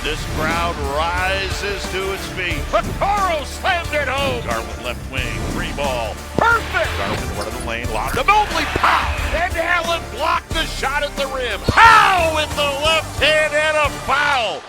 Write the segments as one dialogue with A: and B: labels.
A: This crowd rises to its feet. Vaccaro slammed it home. Garland left wing, free ball. Perfect! Garland one of the lane, lobbed to Mobley. Pow! And Allen blocked the shot at the rim. Pow! With the left hand and a foul.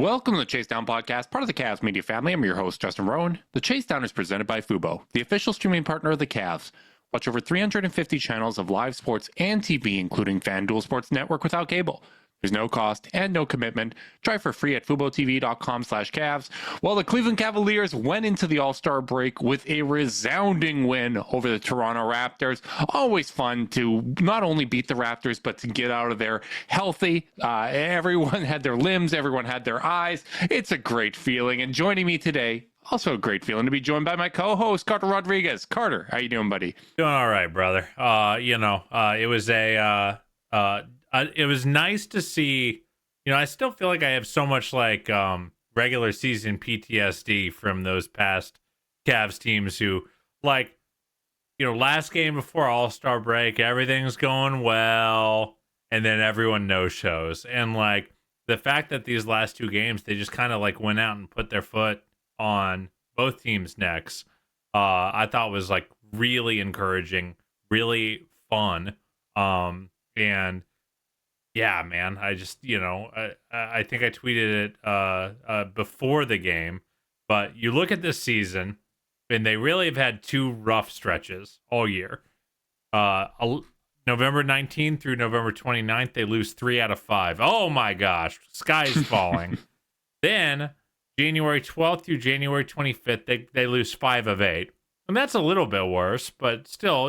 B: Welcome to the Chase Down Podcast, part of the Cavs media family. I'm your host, Justin Rowan. The Chase Down is presented by Fubo, the official streaming partner of the Cavs. Watch over 350 channels of live sports and TV, including FanDuel Sports Network without cable. There's no cost and no commitment. Try for free at FuboTV.com/Cavs. Well, the Cleveland Cavaliers went into the All-Star break with a resounding win over the Toronto Raptors. Always fun to not only beat the Raptors, but to get out of there healthy. Everyone had their limbs. Everyone had their eyes. It's a great feeling. And joining me today, also a great feeling to be joined by my co-host, Carter Rodriguez. Carter, how you doing, buddy?
C: Doing all right, brother. It was nice to see. I still feel like I have so much regular season PTSD from those past Cavs teams who, last game before All-Star break, everything's going well, and then everyone no-shows. And the fact that these last two games, they just kind of went out and put their foot on both teams' necks, I thought was really encouraging, really fun, and yeah, man, I just, I think I tweeted it before the game, but you look at this season, and they really have had two rough stretches all year. November 19th through November 29th, they lose 3 out of 5. Oh my gosh, sky's falling. Then January 12th through January 25th, they lose 5 of 8. And that's a little bit worse, but still,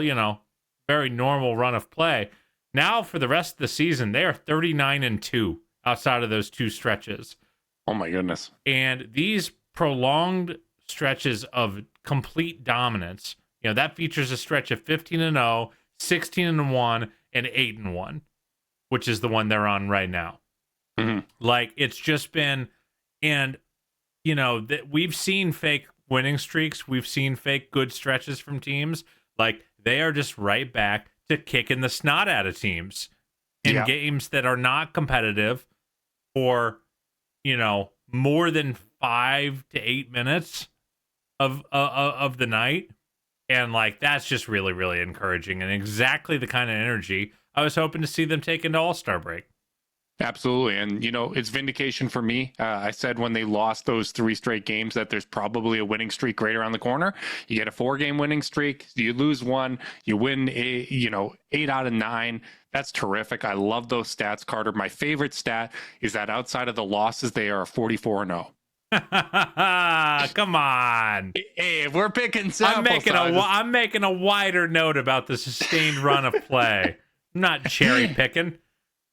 C: very normal run of play. Now, for the rest of the season, they are 39-2 outside of those two stretches.
B: Oh, my goodness.
C: And these prolonged stretches of complete dominance, that features a stretch of 15-0, 16-1, and 8-1, which is the one they're on right now.
B: Mm-hmm.
C: It's just been, and, that we've seen fake winning streaks. We've seen fake good stretches from teams. They are just right back to kicking the snot out of teams in games that are not competitive for, more than 5 to 8 minutes of the night. And that's just really, really encouraging and exactly the kind of energy I was hoping to see them take into All-Star break.
B: Absolutely. And, it's vindication for me. I said when they lost those 3 straight games that there's probably a winning streak right around the corner. You get a 4-game winning streak. You lose 1. You win, 8 out of 9. That's terrific. I love those stats, Carter. My favorite stat is that outside of the losses, they are 44-0.
C: Come on.
B: Hey, we're picking sample sizes.
C: I'm making a wider note about the sustained run of play. I'm not cherry picking.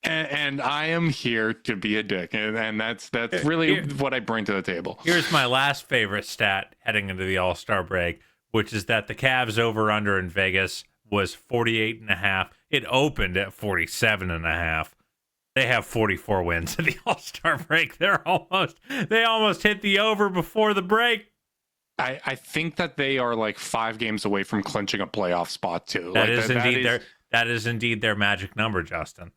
B: And I am here to be a dick, and that's really what I bring to the table.
C: Here's my last favorite stat heading into the All-Star break, which is that the Cavs over-under in Vegas was 48.5. It opened at 47.5. They have 44 wins in the All-Star break. They almost hit the over before the break.
B: I think that they are 5 games away from clinching a playoff spot too.
C: That is indeed their magic number, Justin.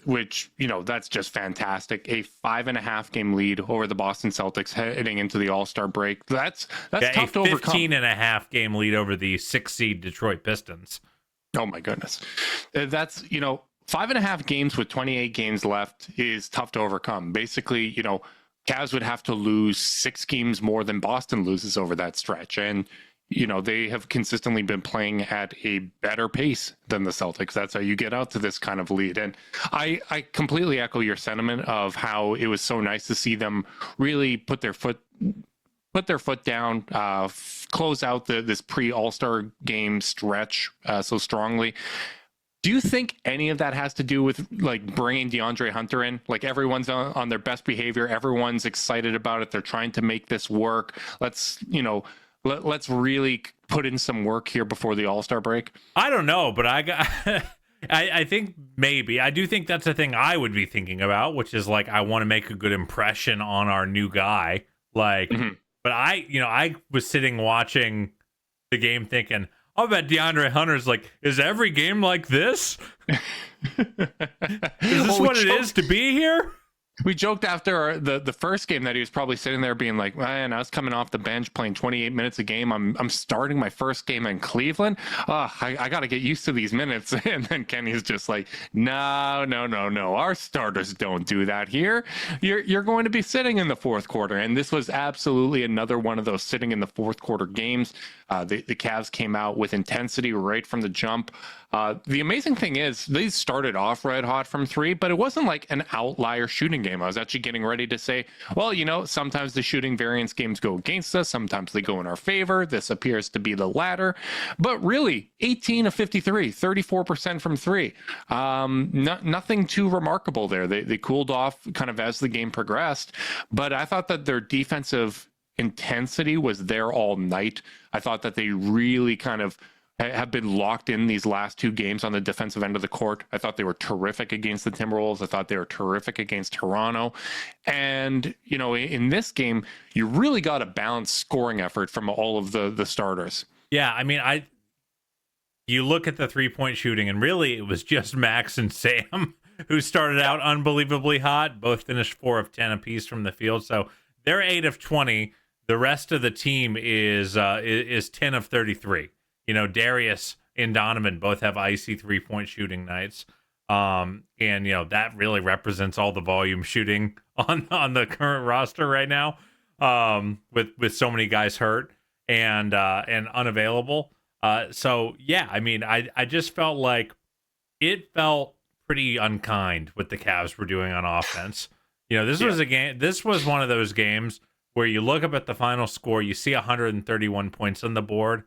B: Which, that's just fantastic. A 5.5 game lead over the Boston Celtics heading into the All-Star break. That's tough to overcome.
C: 15.5 game lead over the 6 seed Detroit Pistons.
B: Oh my goodness. That's, 5.5 games with 28 games left is tough to overcome. Basically, Cavs would have to lose 6 games more than Boston loses over that stretch. And, they have consistently been playing at a better pace than the Celtics. That's how you get out to this kind of lead. And I completely echo your sentiment of how it was so nice to see them really put their foot down, close out this pre-All-Star game stretch so strongly. Do you think any of that has to do with bringing DeAndre Hunter in? Everyone's on their best behavior. Everyone's excited about it. They're trying to make this work. Let's really put in some work here before the All-Star break.
C: I don't know, but I think maybe. I do think that's a thing I would be thinking about, which is I want to make a good impression on our new guy. But I was sitting watching the game thinking, I'll bet DeAndre Hunter's is every game like this? Is this what it is to be here?
B: We joked after the first game that he was probably sitting there being like, man, I was coming off the bench playing 28 minutes a game. I'm starting my first game in Cleveland. I got to get used to these minutes. And then Kenny's just like, no. Our starters don't do that here. You're going to be sitting in the fourth quarter. And this was absolutely another one of those sitting in the fourth quarter games. The Cavs came out with intensity right from the jump. The amazing thing is they started off red hot from three, but it wasn't like an outlier shooting game. I was actually getting ready to say, well, sometimes the shooting variance games go against us. Sometimes they go in our favor. This appears to be the latter. But really, 18 of 53, 34% from three. Nothing too remarkable there. They cooled off kind of as the game progressed. But I thought that their defensive intensity was there all night. I thought that they really kind of have been locked in these last two games on the defensive end of the court. I thought they were terrific against the Timberwolves. I thought they were terrific against Toronto. And, in this game, you really got a balanced scoring effort from all of the starters.
C: Yeah, I mean, you look at the three-point shooting, and really it was just Max and Sam who started out unbelievably hot. Both finished 4 of 10 apiece from the field. So they're 8 of 20. The rest of the team is 10 of 33. Darius and Donovan both have icy three-point shooting nights. And that really represents all the volume shooting on the current roster right now. With so many guys hurt and unavailable. So yeah, I mean, I just felt like it felt pretty unkind what the Cavs were doing on offense. This was a game. This was one of those games where you look up at the final score, you see 131 points on the board.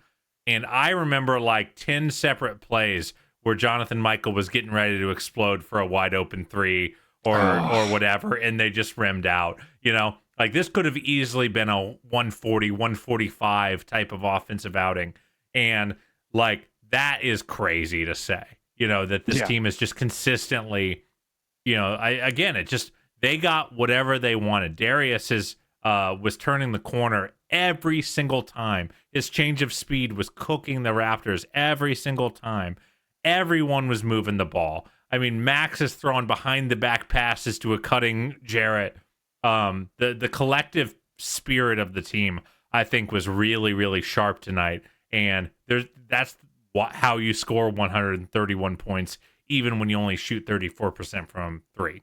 C: And I remember like 10 separate plays where Jonathan Michael was getting ready to explode for a wide open three or whatever, and they just rimmed out. Like this could have easily been a 140, 145 type of offensive outing. And like that is crazy to say, that this team is just consistently, they got whatever they wanted. Darius was turning the corner every single time. His change of speed was cooking the Raptors every single time. Everyone was moving the ball. I mean, Max is throwing behind the back passes to a cutting Jarrett. The collective spirit of the team, I think, was really, really sharp tonight. And that's how you score 131 points, even when you only shoot 34% from three.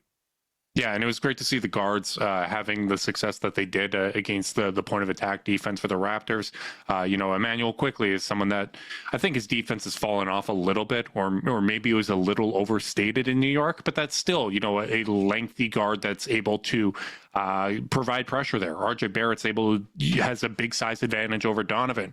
B: Yeah, and it was great to see the guards having the success that they did against the point of attack defense for the Raptors. Emmanuel Quickly is someone that I think his defense has fallen off a little bit, or maybe it was a little overstated in New York, but that's still, a lengthy guard that's able to provide pressure there. RJ Barrett's has a big size advantage over Donovan.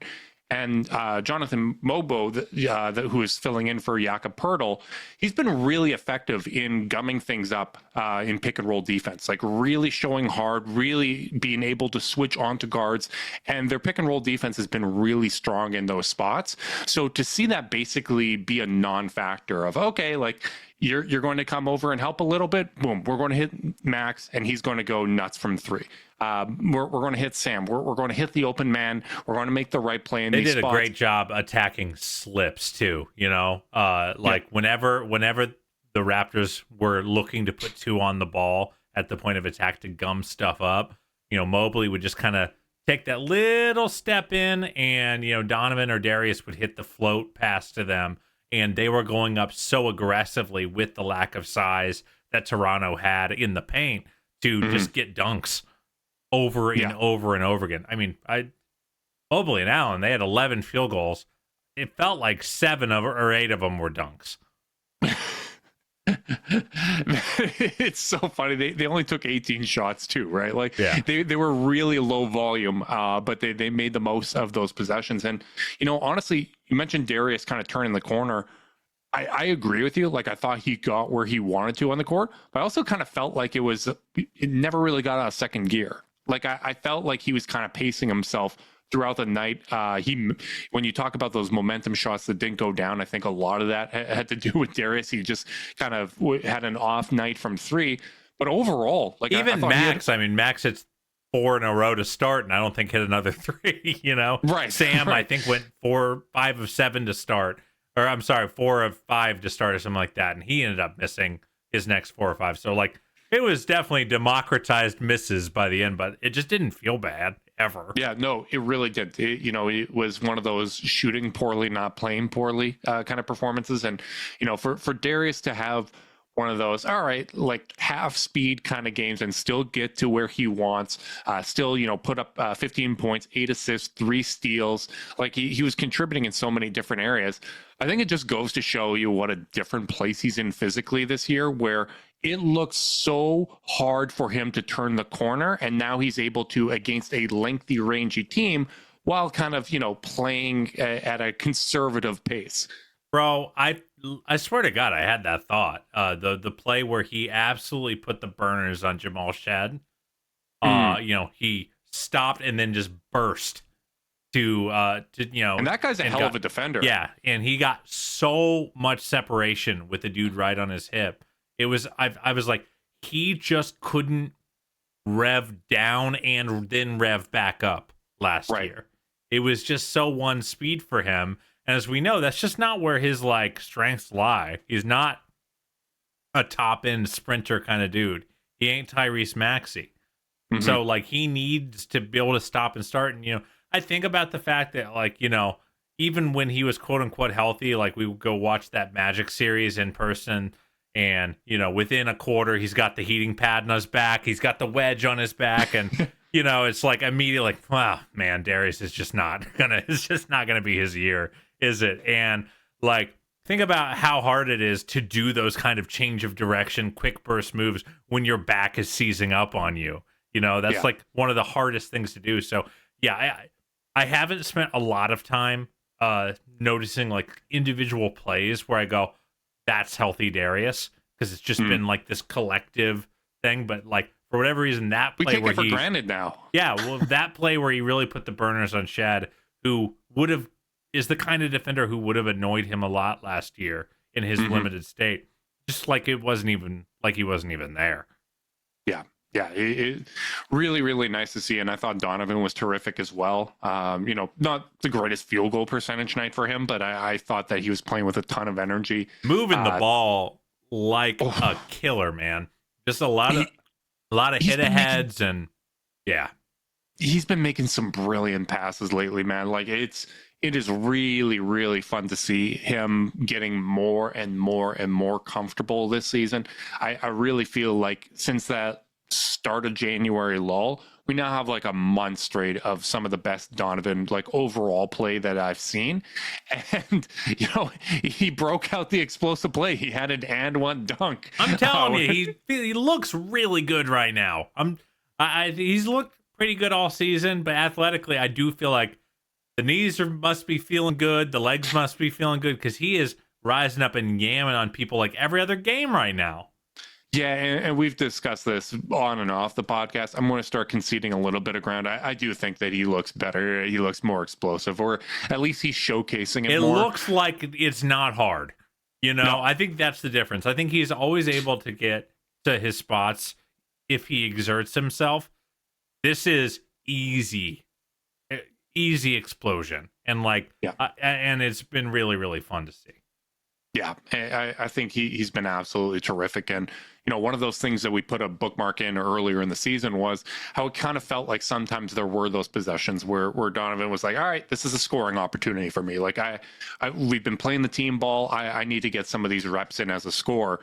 B: And Jonathan Mobo, who is filling in for Jakob Poeltl, he's been really effective in gumming things up in pick and roll defense, like really showing hard, really being able to switch onto guards. And their pick and roll defense has been really strong in those spots. So to see that basically be a non-factor of, okay, like you're going to come over and help a little bit, boom, we're going to hit Max and he's going to go nuts from three. We're going to hit Sam. We're going to hit the open man. We're going to make the right play in these spots. They did
C: a great job attacking slips too. Whenever the Raptors were looking to put two on the ball at the point of attack to gum stuff up, Mobley would just kind of take that little step in, and Donovan or Darius would hit the float pass to them, and they were going up so aggressively with the lack of size that Toronto had in the paint to just get dunks over and over and over again. I mean, Mobley and Allen, they had 11 field goals. It felt like 7 or 8 of them were dunks.
B: It's so funny. They only took 18 shots too, right? Like they were really low volume, but they made the most of those possessions. And, honestly, you mentioned Darius kind of turning the corner. I agree with you. Like, I thought he got where he wanted to on the court, but I also kind of felt like it never really got out of second gear. Like, I felt like he was kind of pacing himself throughout the night. When you talk about those momentum shots that didn't go down, I think a lot of that had to do with Darius. He just kind of had an off night from three. But overall, like
C: even Max, Max hits 4 in a row to start, and I don't think hit another 3. Right? Sam, right. I think went 5 of 7 to start, or I'm sorry, 4 of 5 to start, or something like that, and he ended up missing his next 4 or 5. So like it was definitely democratized misses by the end, but it just didn't feel bad ever.
B: Yeah, no, it really did. It was one of those shooting poorly, not playing poorly kind of performances. And, for Darius to have one of those, all right, like half speed kind of games and still get to where he wants, still, put up 15 points, 8 assists, 3 steals. Like he was contributing in so many different areas. I think it just goes to show you what a different place he's in physically this year, where it looks so hard for him to turn the corner. And now he's able to, against a lengthy, rangy team, while kind of, playing at a conservative pace.
C: Bro, I swear to God, I had that thought. The play where he absolutely put the burners on Jamal Shad. He stopped and then just burst to
B: and that guy's a hell of a defender.
C: Yeah, and he got so much separation with the dude right on his hip. It was I was like, he just couldn't rev down and then rev back up last year. It was just so one speed for him. And as we know, that's just not where his like strengths lie. He's not a top end sprinter kind of dude. He ain't Tyrese Maxey. Mm-hmm. So like he needs to be able to stop and start. And I think about the fact that like, even when he was quote unquote healthy, like we would go watch that Magic series in person, and within a quarter he's got the heating pad on his back, he's got the wedge on his back, and it's like immediately like, wow, man, Darius is just not gonna be his year, is it? And like, think about how hard it is to do those kind of change of direction, quick burst moves when your back is seizing up on you. That's like one of the hardest things to do. So yeah, I haven't spent a lot of time noticing like individual plays where I go, that's healthy Darius, because it's just been like this collective thing. But like for whatever reason, that play
B: we take it for granted now.
C: Yeah, well, that play where he really put the burners on Shad, who is the kind of defender who would have annoyed him a lot last year in his limited state. Just like he wasn't even there.
B: Yeah, it really, really nice to see. And I thought Donovan was terrific as well. Not the greatest field goal percentage night for him, but I thought that he was playing with a ton of energy.
C: Moving the ball like a killer, man. Just a lot of hit aheads and yeah.
B: He's been making some brilliant passes lately, man. Like it is really, really fun to see him getting more and more and more comfortable this season. I really feel like since that start of January lull, we now have like a month straight of some of the best Donovan like overall play that I've seen. And he broke out the explosive play. He had an and one dunk.
C: I'm telling you, he looks really good right now. He's looked pretty good all season, but athletically I do feel like the knees must be feeling good, the legs must be feeling good, because he is rising up and yamming on people like every other game right now.
B: Yeah, and we've discussed this on and off the podcast. I'm going to start conceding a little bit of ground. I do think that he looks better. He looks more explosive, or at least he's showcasing it more.
C: It looks like it's not hard. No. I think that's the difference. I think he's always able to get to his spots if he exerts himself. This is easy explosion. And and it's been really, really fun to see.
B: Yeah, I think he's been absolutely terrific. And, one of those things that we put a bookmark in earlier in the season was how it kind of felt like sometimes there were those possessions where Donovan was like, all right, this is a scoring opportunity for me. Like we've been playing the team ball. I need to get some of these reps in as a scorer.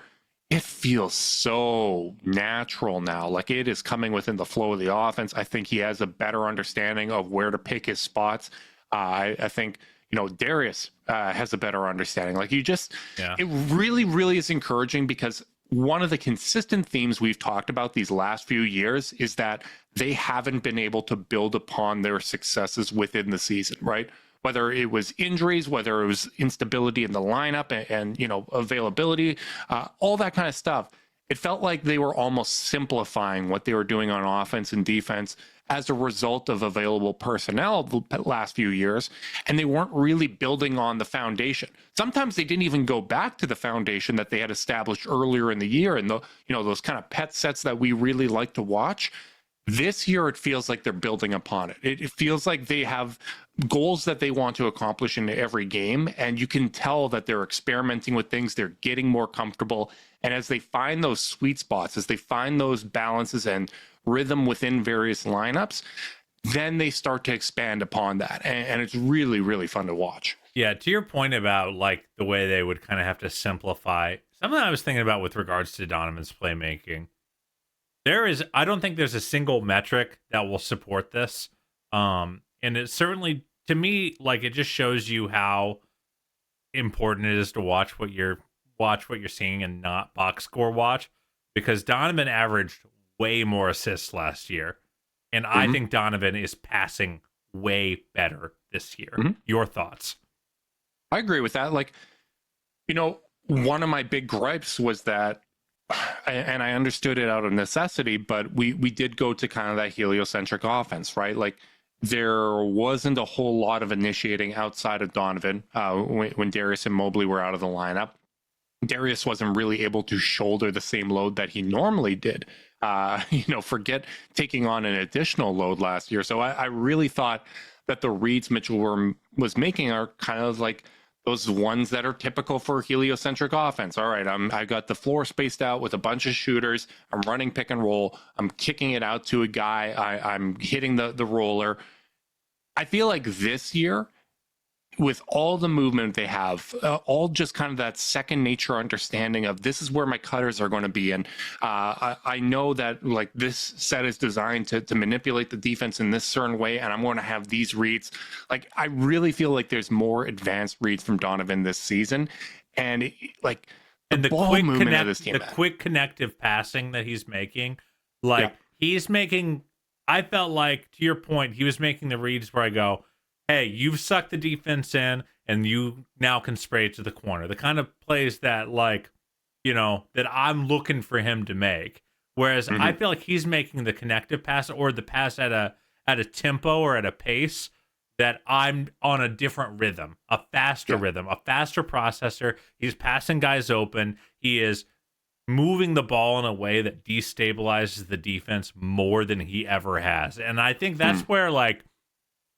B: It feels so natural now. Like it is coming within the flow of the offense. I think he has a better understanding of where to pick his spots. I think, Darius has a better understanding. Like it really, really is encouraging, because one of the consistent themes we've talked about these last few years is that they haven't been able to build upon their successes within the season, right? Whether it was injuries, whether it was instability in the lineup and availability, all that kind of stuff. It felt like they were almost simplifying what they were doing on offense and defense as a result of available personnel the last few years, and they weren't really building on the foundation. Sometimes they didn't even go back to the foundation that they had established earlier in the year, and those kind of pet sets that we really like to watch. This year, it feels like they're building upon it. It feels like they have goals that they want to accomplish in every game, and you can tell that they're experimenting with things. They're getting more comfortable, and as they find those sweet spots, as they find those balances and rhythm within various lineups, then they start to expand upon that, and it's really, really fun to watch.
C: Yeah, to your point about like the way they would kind of have to simplify, something I was thinking about with regards to Donovan's playmaking. I don't think there's a single metric that will support this. And it certainly, to me, like it just shows you how important it is to watch what you're seeing and not box score watch, because Donovan averaged way more assists last year. And I think Donovan is passing way better this year. Your thoughts?
B: I agree with that. Like, one of my big gripes was that, and I understood it out of necessity, but we did go to kind of that heliocentric offense, right? Like there wasn't a whole lot of initiating outside of Donovan when Darius and Mobley were out of the lineup. Darius wasn't really able to shoulder the same load that he normally did. Forget taking on an additional load last year. So I really thought that the reads Mitchell was making are kind of like those ones that are typical for heliocentric offense. All right, I got the floor spaced out with a bunch of shooters. I'm running pick and roll. I'm kicking it out to a guy. I'm hitting the roller. I feel like this year, with all the movement they have, all just kind of that second nature understanding of this is where my cutters are going to be. And I know that like this set is designed to manipulate the defense in this certain way, and I'm going to have these reads. Like I really feel like there's more advanced reads from Donovan this season, and the ball movement of this team,
C: the quick connective passing that he's making, he's making. I felt like, to your point, he was making the reads where I go, hey, you've sucked the defense in and you now can spray it to the corner. The kind of plays that that I'm looking for him to make. Whereas I feel like he's making the connective pass or the pass at a tempo or at a pace that I'm on a different rhythm, a faster rhythm, a faster processor. He's passing guys open. He is moving the ball in a way that destabilizes the defense more than he ever has. And I think that's where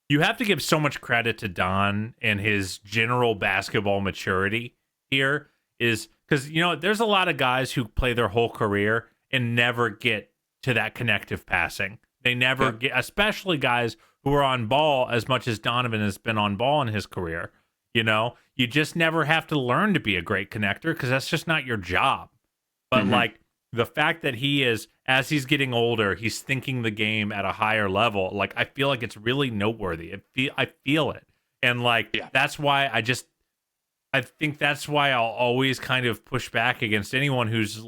C: you have to give so much credit to Don and his general basketball maturity here, is because, there's a lot of guys who play their whole career and never get to that connective passing. They never get, especially guys who are on ball as much as Donovan has been on ball in his career. You just never have to learn to be a great connector because that's just not your job. But the fact that he is, as he's getting older, he's thinking the game at a higher level. Like, I feel like it's really noteworthy. I feel it. And that's why I think that's why I'll always kind of push back against anyone who's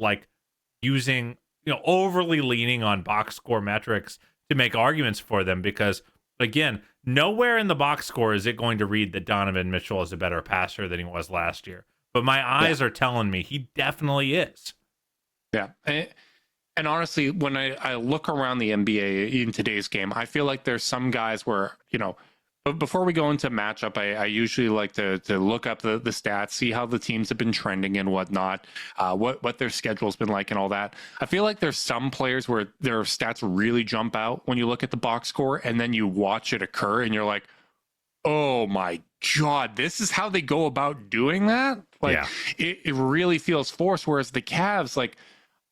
C: using, overly leaning on box score metrics to make arguments for them. Because again, nowhere in the box score is it going to read that Donovan Mitchell is a better passer than he was last year. But my eyes are telling me he definitely is.
B: Yeah. And honestly, when I look around the NBA in today's game, I feel like there's some guys where, but before we go into matchup, I usually like to look up the stats, see how the teams have been trending and whatnot, what their schedule's been like and all that. I feel like there's some players where their stats really jump out when you look at the box score and then you watch it occur and you're like, oh my God, this is how they go about doing that? It really feels forced. Whereas the Cavs,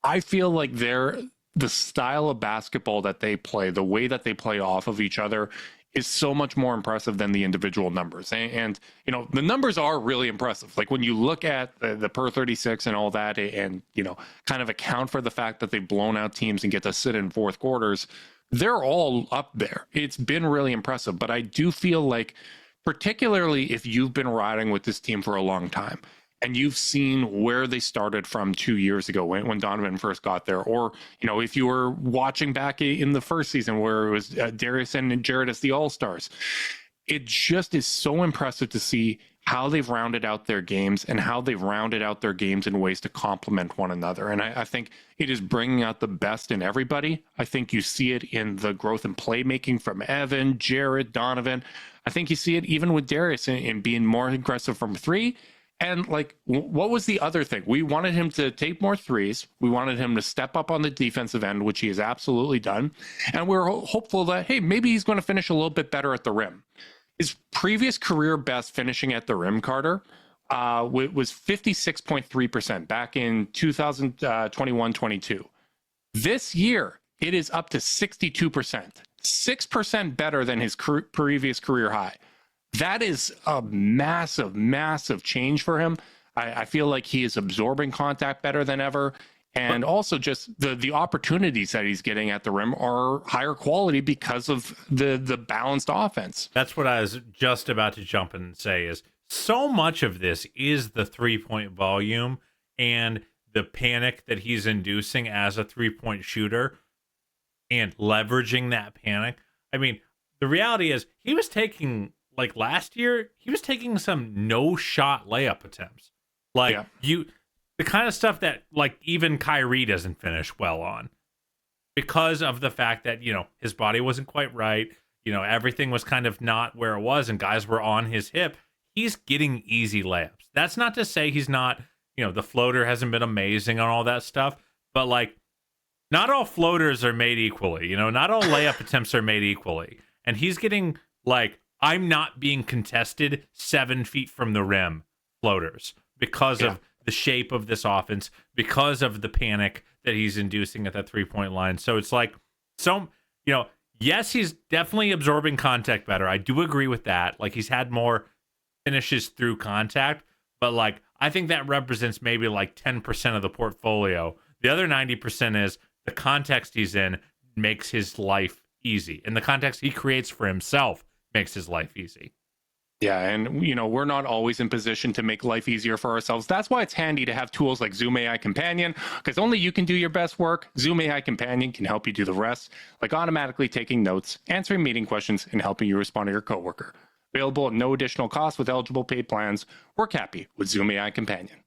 B: I feel like the style of basketball that they play, the way that they play off of each other is so much more impressive than the individual numbers. And the numbers are really impressive. Like when you look at the per 36 and all that and, kind of account for the fact that they've blown out teams and get to sit in fourth quarters, they're all up there. It's been really impressive. But I do feel like, particularly if you've been riding with this team for a long time, and you've seen where they started from 2 years ago when Donovan first got there, or, if you were watching back in the first season where it was Darius and Jared as the All-Stars, it just is so impressive to see how they've rounded out their games and how they've rounded out their games in ways to complement one another. And I think it is bringing out the best in everybody. I think you see it in the growth in playmaking from Evan, Jared, Donovan. I think you see it even with Darius in being more aggressive from three, And like, what was the other thing? We wanted him to take more threes. We wanted him to step up on the defensive end, which he has absolutely done. And we're hopeful that, hey, maybe he's going to finish a little bit better at the rim. His previous career best finishing at the rim, Carter, was 56.3% back in 2021-22. This year, it is up to 62%, 6% better than his previous career high. That is a massive, massive change for him. I feel like he is absorbing contact better than ever. And also just the opportunities that he's getting at the rim are higher quality because of the balanced offense.
C: That's what I was just about to jump in and say is so much of this is the 3-point volume and the panic that he's inducing as a 3-point shooter and leveraging that panic. I mean, the reality is he was taking, like last year, he was taking some no-shot layup attempts. Like the kind of stuff that like even Kyrie doesn't finish well on because of the fact that, you know, his body wasn't quite right. You know, everything was kind of not where it was and guys were on his hip. He's getting easy layups. That's not to say he's not, you know, the floater hasn't been amazing on all that stuff, but like not all floaters are made equally, you know, not all layup attempts are made equally. And he's getting like, I'm not being contested 7 feet from the rim floaters because of the shape of this offense, because of the panic that he's inducing at that 3-point line. So it's like, so, you know, yes, he's definitely absorbing contact better. I do agree with that. Like he's had more finishes through contact, but like, I think that represents maybe like 10% of the portfolio. The other 90% is the context he's in makes his life easy. And the context he creates for himself makes his life easy.
B: Yeah, and you know, we're not always in position to make life easier for ourselves. That's why it's handy to have tools like Zoom AI Companion, because only you can do your best work. Zoom AI Companion can help you do the rest, like automatically taking notes, answering meeting questions, and helping you respond to your coworker. Available at no additional cost with eligible paid plans. Work happy with Zoom AI Companion.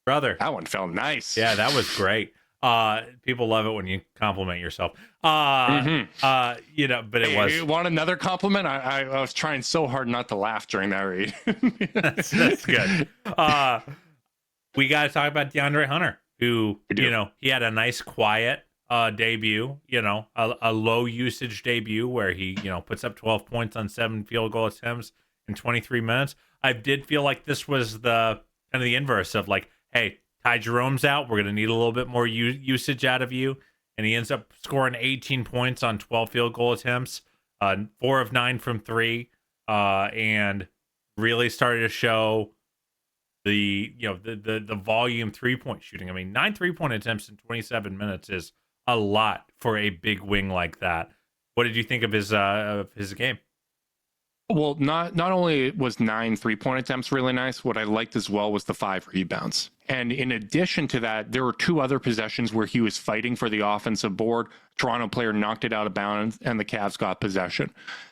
C: Brother.
B: That one felt nice.
C: Yeah, that was great. People love it when you compliment yourself. You know, but it was.
B: You want another compliment? I was trying so hard not to laugh during that read.
C: that's good. We got to talk about DeAndre Hunter, who, you know, he had a nice quiet debut, you know, a low usage debut where he, you know, puts up 12 points on 7 field goal attempts in 23 minutes. I did feel like this was the kind of the inverse of like, hey, Ty Jerome's out. We're going to need a little bit more usage out of you. And he ends up scoring 18 points on 12 field goal attempts, 4 of 9 from 3, and really started to show the, you know, the volume 3-point shooting. I mean, 9 3-point attempts in 27 minutes is a lot for a big wing like that. What did you think of his game?
B: Well, not only was 9 3-point attempts really nice, what I liked as well was the 5 rebounds. And in addition to that, there were 2 other possessions where he was fighting for the offensive board. Toronto player knocked it out of bounds and the Cavs got possession.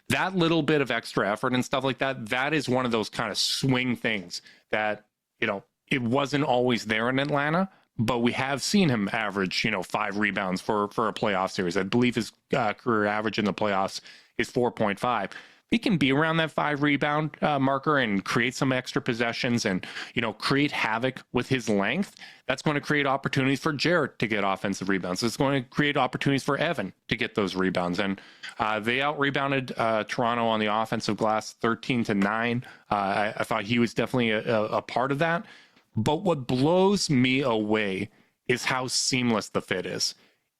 B: That little bit of extra effort and stuff like that, that is one of those kind of swing things that, you know, it wasn't always there in Atlanta, but we have seen him average, you know, 5 rebounds for a playoff series. I believe his career average in the playoffs is 4.5. He can be around that 5 rebound marker and create some extra possessions and, you know, create havoc with his length. That's going to create opportunities for Jarrett to get offensive rebounds. It's going to create opportunities for Evan to get those rebounds. And they out-rebounded Toronto on the offensive glass 13-9. I thought he was definitely a part of that. But what blows me away is how seamless the fit is.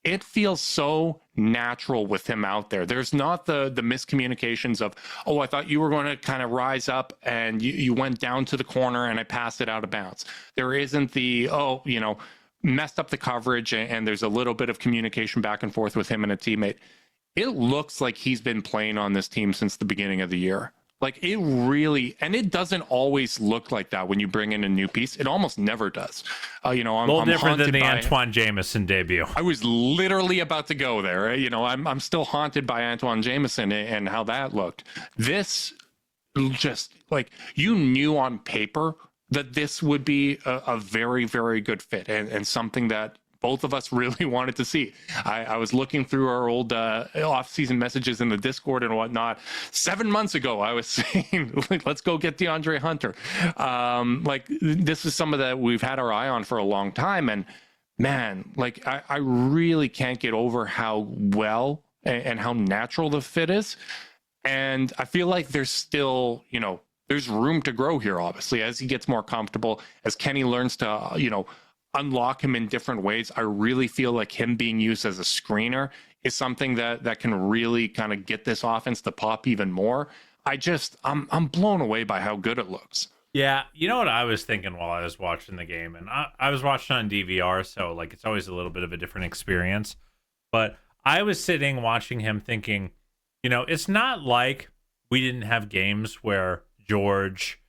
B: It feels so natural with him out there. There's not the miscommunications of, oh, I thought you were going to kind of rise up and you went down to the corner and I passed it out of bounds. There isn't the, oh, you know, messed up the coverage and there's a little bit of communication back and forth with him and a teammate. It looks like he's been playing on this team since the beginning of the year. Like it really, and it doesn't always look like that when you bring in a new piece. It almost never does. You know, I'm
C: a little different than the
B: by
C: Antoine Jameson debut.
B: I was literally about to go there. You know, I'm still haunted by Antoine Jameson and how that looked. This just like you knew on paper that this would be a very, very good fit and something that both of us really wanted to see. I was looking through our old off-season messages in the Discord and whatnot. 7 months ago, I was saying, let's go get DeAndre Hunter. This is some of that we've had our eye on for a long time. And man, like I really can't get over how well and how natural the fit is. And I feel like there's still, there's room to grow here, obviously, as he gets more comfortable, as Kenny learns to, unlock him in different ways. I really feel like him being used as a screener is something that can really kind of get this offense to pop even more. I'm blown away by how good it looks.
C: Yeah, you know what I was thinking while I was watching the game, and I was watching on DVR, so like it's always a little bit of a different experience. But I was sitting watching him thinking, it's not like we didn't have games where George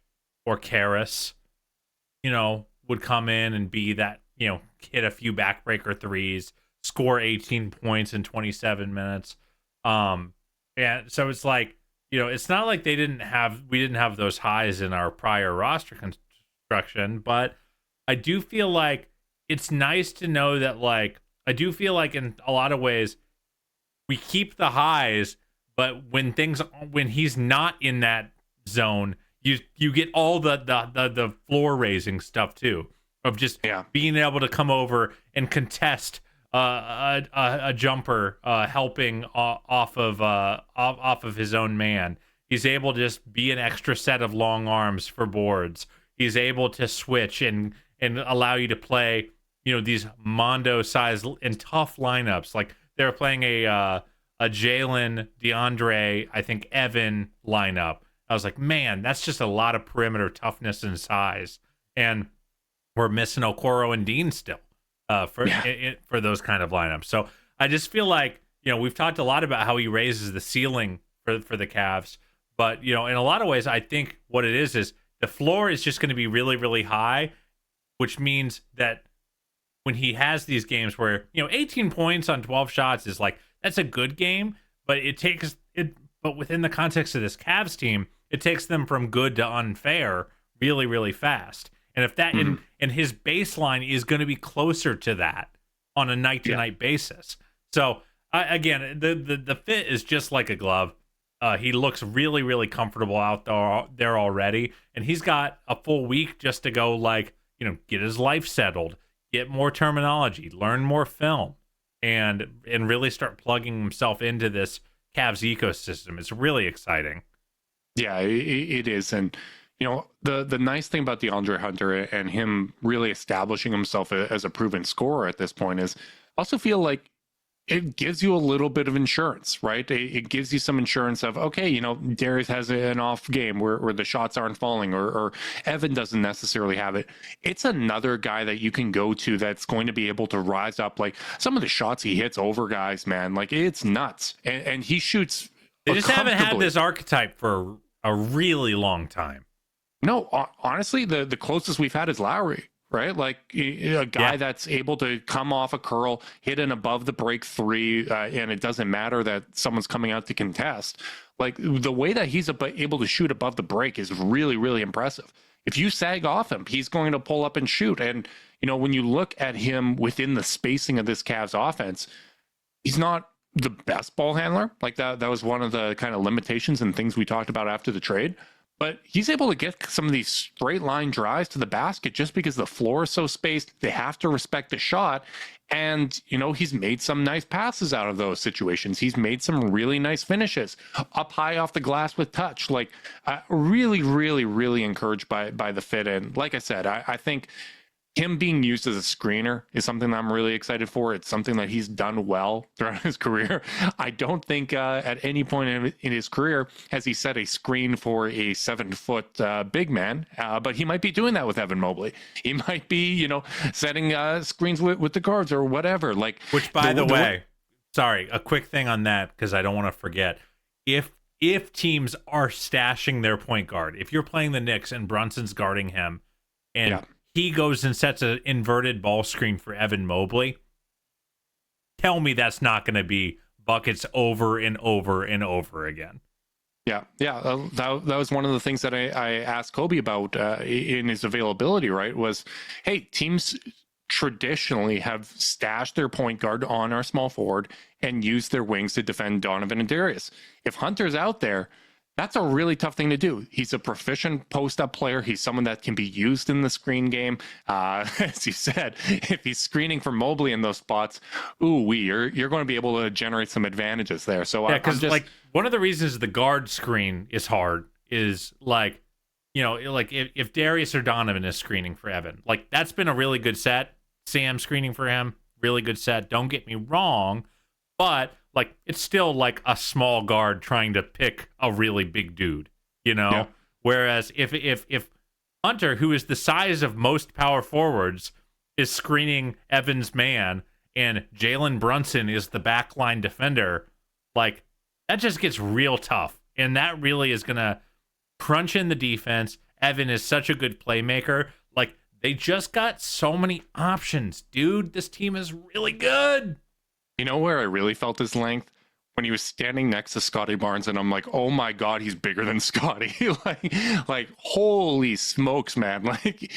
C: or Karras, would come in and be that, hit a few backbreaker threes, score 18 points in 27 minutes. And so it's like, it's not like we didn't have those highs in our prior roster construction, but I do feel like it's nice to know that, like, I do feel like in a lot of ways we keep the highs, but when he's not in that zone, you get all the floor raising stuff too, of just being able to come over and contest a jumper, helping off of his own man. He's able to just be an extra set of long arms for boards. He's able to switch and allow you to play, these Mondo size and tough lineups. Like they're playing a Jalen, DeAndre, I think Evan lineup. I was like, man, that's just a lot of perimeter toughness and size. And we're missing Okoro and Dean still for those kind of lineups. So I just feel like, we've talked a lot about how he raises the ceiling for the Cavs. But, in a lot of ways, I think what it is the floor is just going to be really, really high, which means that when he has these games where, 18 points on 12 shots is like, that's a good game, but but within the context of this Cavs team, it takes them from good to unfair really, really fast. And if that and his baseline is going to be closer to that on a night-to-night basis. So again, the fit is just like a glove. He looks really, really comfortable out there already, and he's got a full week just to go, like, get his life settled, get more terminology, learn more film, and really start plugging himself into this Cavs ecosystem. It's really exciting.
B: Yeah, it is. And, the nice thing about DeAndre Hunter and him really establishing himself as a proven scorer at this point is I also feel like it gives you a little bit of insurance, right? It gives you some insurance of, okay, Darius has an off game where the shots aren't falling, or Evan doesn't necessarily have it. It's another guy that you can go to that's going to be able to rise up. Like some of the shots he hits over guys, man, like it's nuts. And he shoots.
C: They just haven't had this archetype for a really long time.
B: No, honestly, the closest we've had is Lowry, right? Like a guy that's able to come off a curl, hit an above the break three, and it doesn't matter that someone's coming out to contest. Like the way that he's able to shoot above the break is really, really impressive. If you sag off him, he's going to pull up and shoot. And, when you look at him within the spacing of this Cavs offense, he's not the best ball handler. Like that was one of the kind of limitations and things we talked about after the trade. But he's able to get some of these straight line drives to the basket just because the floor is so spaced. They have to respect the shot. And, he's made some nice passes out of those situations. He's made some really nice finishes up high off the glass with touch. Like really, really, really encouraged by the fit. And like I said, I think him being used as a screener is something that I'm really excited for. It's something that he's done well throughout his career. I don't think at any point in his career has he set a screen for a 7-foot big man, but he might be doing that with Evan Mobley. He might be, setting screens with the guards or whatever. Like,
C: which, by the way, sorry, a quick thing on that, because I don't want to forget. If teams are stashing their point guard, if you're playing the Knicks and Brunson's guarding him, and he goes and sets an inverted ball screen for Evan Mobley, tell me that's not going to be buckets over and over and over again.
B: Yeah. That was one of the things that I asked Kobe about in his availability, right? Was, hey, teams traditionally have stashed their point guard on our small forward and used their wings to defend Donovan and Darius. If Hunter's out there, that's a really tough thing to do. He's a proficient post-up player. He's someone that can be used in the screen game. As you said, if he's screening for Mobley in those spots, you're going to be able to generate some advantages there. So
C: yeah, because like one of the reasons the guard screen is hard is like, you know, like if Darius or Donovan is screening for Evan, like that's been a really good set. Sam screening for him, really good set. Don't get me wrong, but like it's still like a small guard trying to pick a really big dude, you know? Yeah. Whereas if Hunter, who is the size of most power forwards, is screening Evan's man and Jalen Brunson is the backline defender, like that just gets real tough. And that really is going to crunch in the defense. Evan is such a good playmaker. Like they just got so many options, dude. This team is really good.
B: You know where I really felt his length? When he was standing next to Scotty Barnes, and I'm like, oh my God, he's bigger than Scotty. like, holy smokes, man. Like,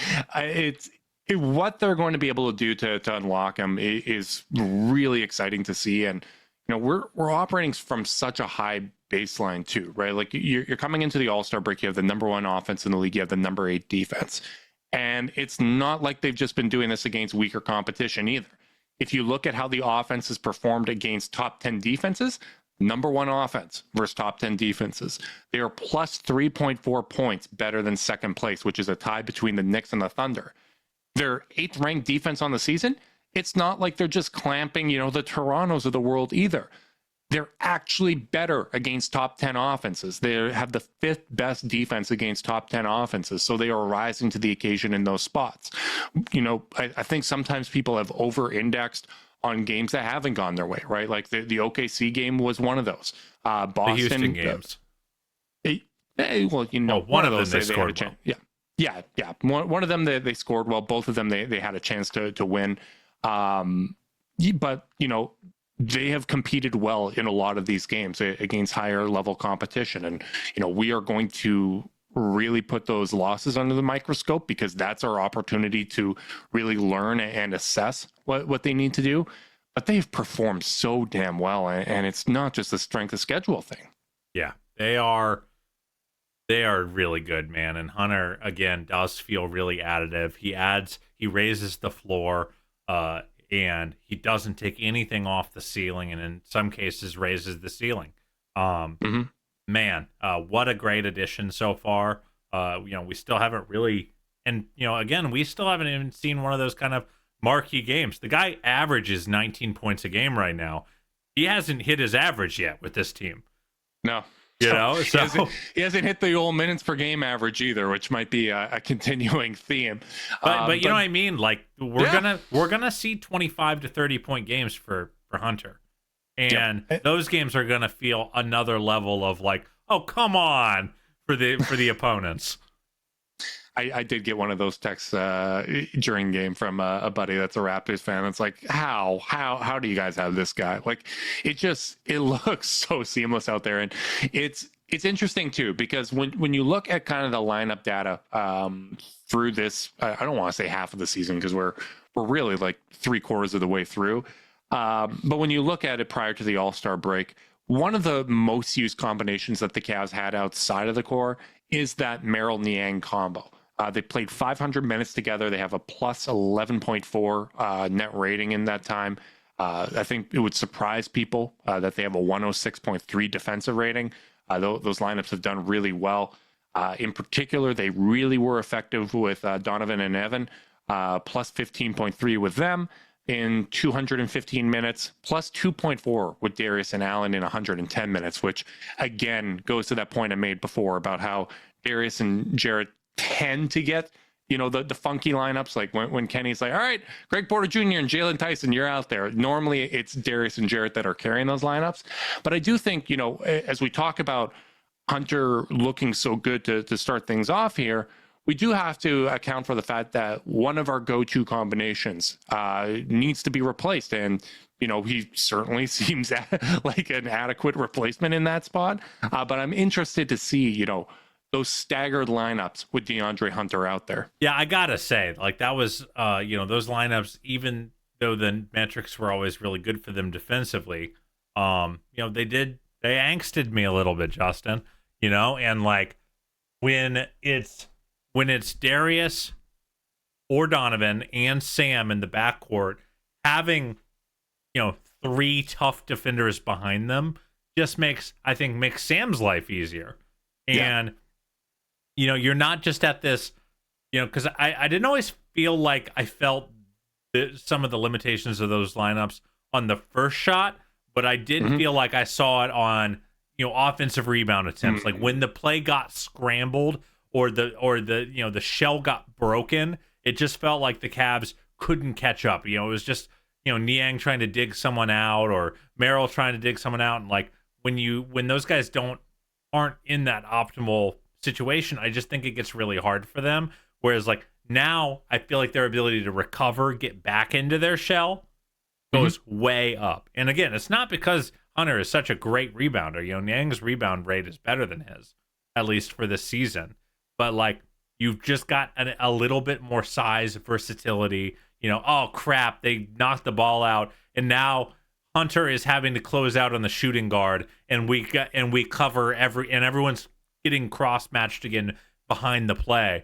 B: what they're going to be able to do to unlock him is really exciting to see. And, you know, we're operating from such a high baseline too, right? Like you're coming into the All-Star break, you have the number 1 offense in the league, you have the number 8 defense. And it's not like they've just been doing this against weaker competition either. If you look at how the offense has performed against top 10 defenses, number 1 offense versus top 10 defenses, they are plus 3.4 points better than second place, which is a tie between the Knicks and the Thunder. Their 8th ranked defense on the season, it's not like they're just clamping, you know, the Torontos of the world either. They're actually better against top 10 offenses. They have the 5th best defense against top 10 offenses. So they are rising to the occasion in those spots. You know, I think sometimes people have over-indexed on games that haven't gone their way, right? Like the OKC game was one of those. Boston,
C: the Houston games.
B: Well, you know,
C: one of those they scored well.
B: Yeah. One of them they scored well. Both of them they had a chance to win. But, you know, they have competed well in a lot of these games against higher level competition. And, you know, we are going to really put those losses under the microscope because that's our opportunity to really learn and assess what they need to do. But they've performed so damn well. And it's not just a strength of schedule thing.
C: Yeah, they are really good, man. And Hunter, again, does feel really additive. He raises the floor, and he doesn't take anything off the ceiling, and in some cases raises the ceiling. Man, what a great addition so far. You know, we still haven't really, and you know, again, we still haven't even seen one of those kind of marquee games. The guy averages 19 points a game right now. He hasn't hit his average yet with this team.
B: No.
C: You know, so
B: he hasn't hit the old minutes per game average either, which might be a continuing theme.
C: But you know what I mean? Like we're gonna see 25 to 30 point games for Hunter, and those games are gonna feel another level of like, oh come on for the opponents.
B: I did get one of those texts during game from a buddy that's a Raptors fan. It's like, how do you guys have this guy? Like, it looks so seamless out there, and it's interesting too because when you look at kind of the lineup data through this, I don't want to say half of the season because we're really like 3/4 of the way through. But when you look at it prior to the All-Star break, one of the most used combinations that the Cavs had outside of the core is that Merrill-Niang combo. They played 500 minutes together. They have a plus 11.4 net rating in that time. I think it would surprise people that they have a 106.3 defensive rating. Those lineups have done really well. In particular, they really were effective with Donovan and Evan, plus 15.3 with them in 215 minutes, plus 2.4 with Darius and Allen in 110 minutes, which again goes to that point I made before about how Darius and Jarrett tend to get, you know, the funky lineups, like when Kenny's like, all right, Greg Porter Jr. and Jalen Tyson, you're out there. Normally it's Darius and Jarrett that are carrying those lineups. But I do think, you know, as we talk about Hunter looking so good to start things off here, we do have to account for the fact that one of our go-to combinations needs to be replaced. And, you know, he certainly seems like an adequate replacement in that spot. But I'm interested to see, you know, those staggered lineups with DeAndre Hunter out there.
C: Yeah, I gotta say, like that was, those lineups, even though the metrics were always really good for them defensively, they angsted me a little bit, Justin. And like when it's Darius or Donovan and Sam in the backcourt, having 3 tough defenders behind them just makes Sam's life easier. And you're not just at this, because I didn't always feel like I felt some of the limitations of those lineups on the first shot, but I did feel like I saw it on offensive rebound attempts. Like when the play got scrambled or the shell got broken, it just felt like the Cavs couldn't catch up. It was just Niang trying to dig someone out or Merrill trying to dig someone out, and like when those guys aren't in that optimal situation, I just think it gets really hard for them. Whereas like now I feel like their ability to recover, get back into their shell goes way up. And again, it's not because Hunter is such a great rebounder. Niang's rebound rate is better than his, at least for this season. But like you've just got a little bit more size, versatility. Oh crap, they knocked the ball out, and now Hunter is having to close out on the shooting guard, and we cover and everyone's getting cross matched again behind the play.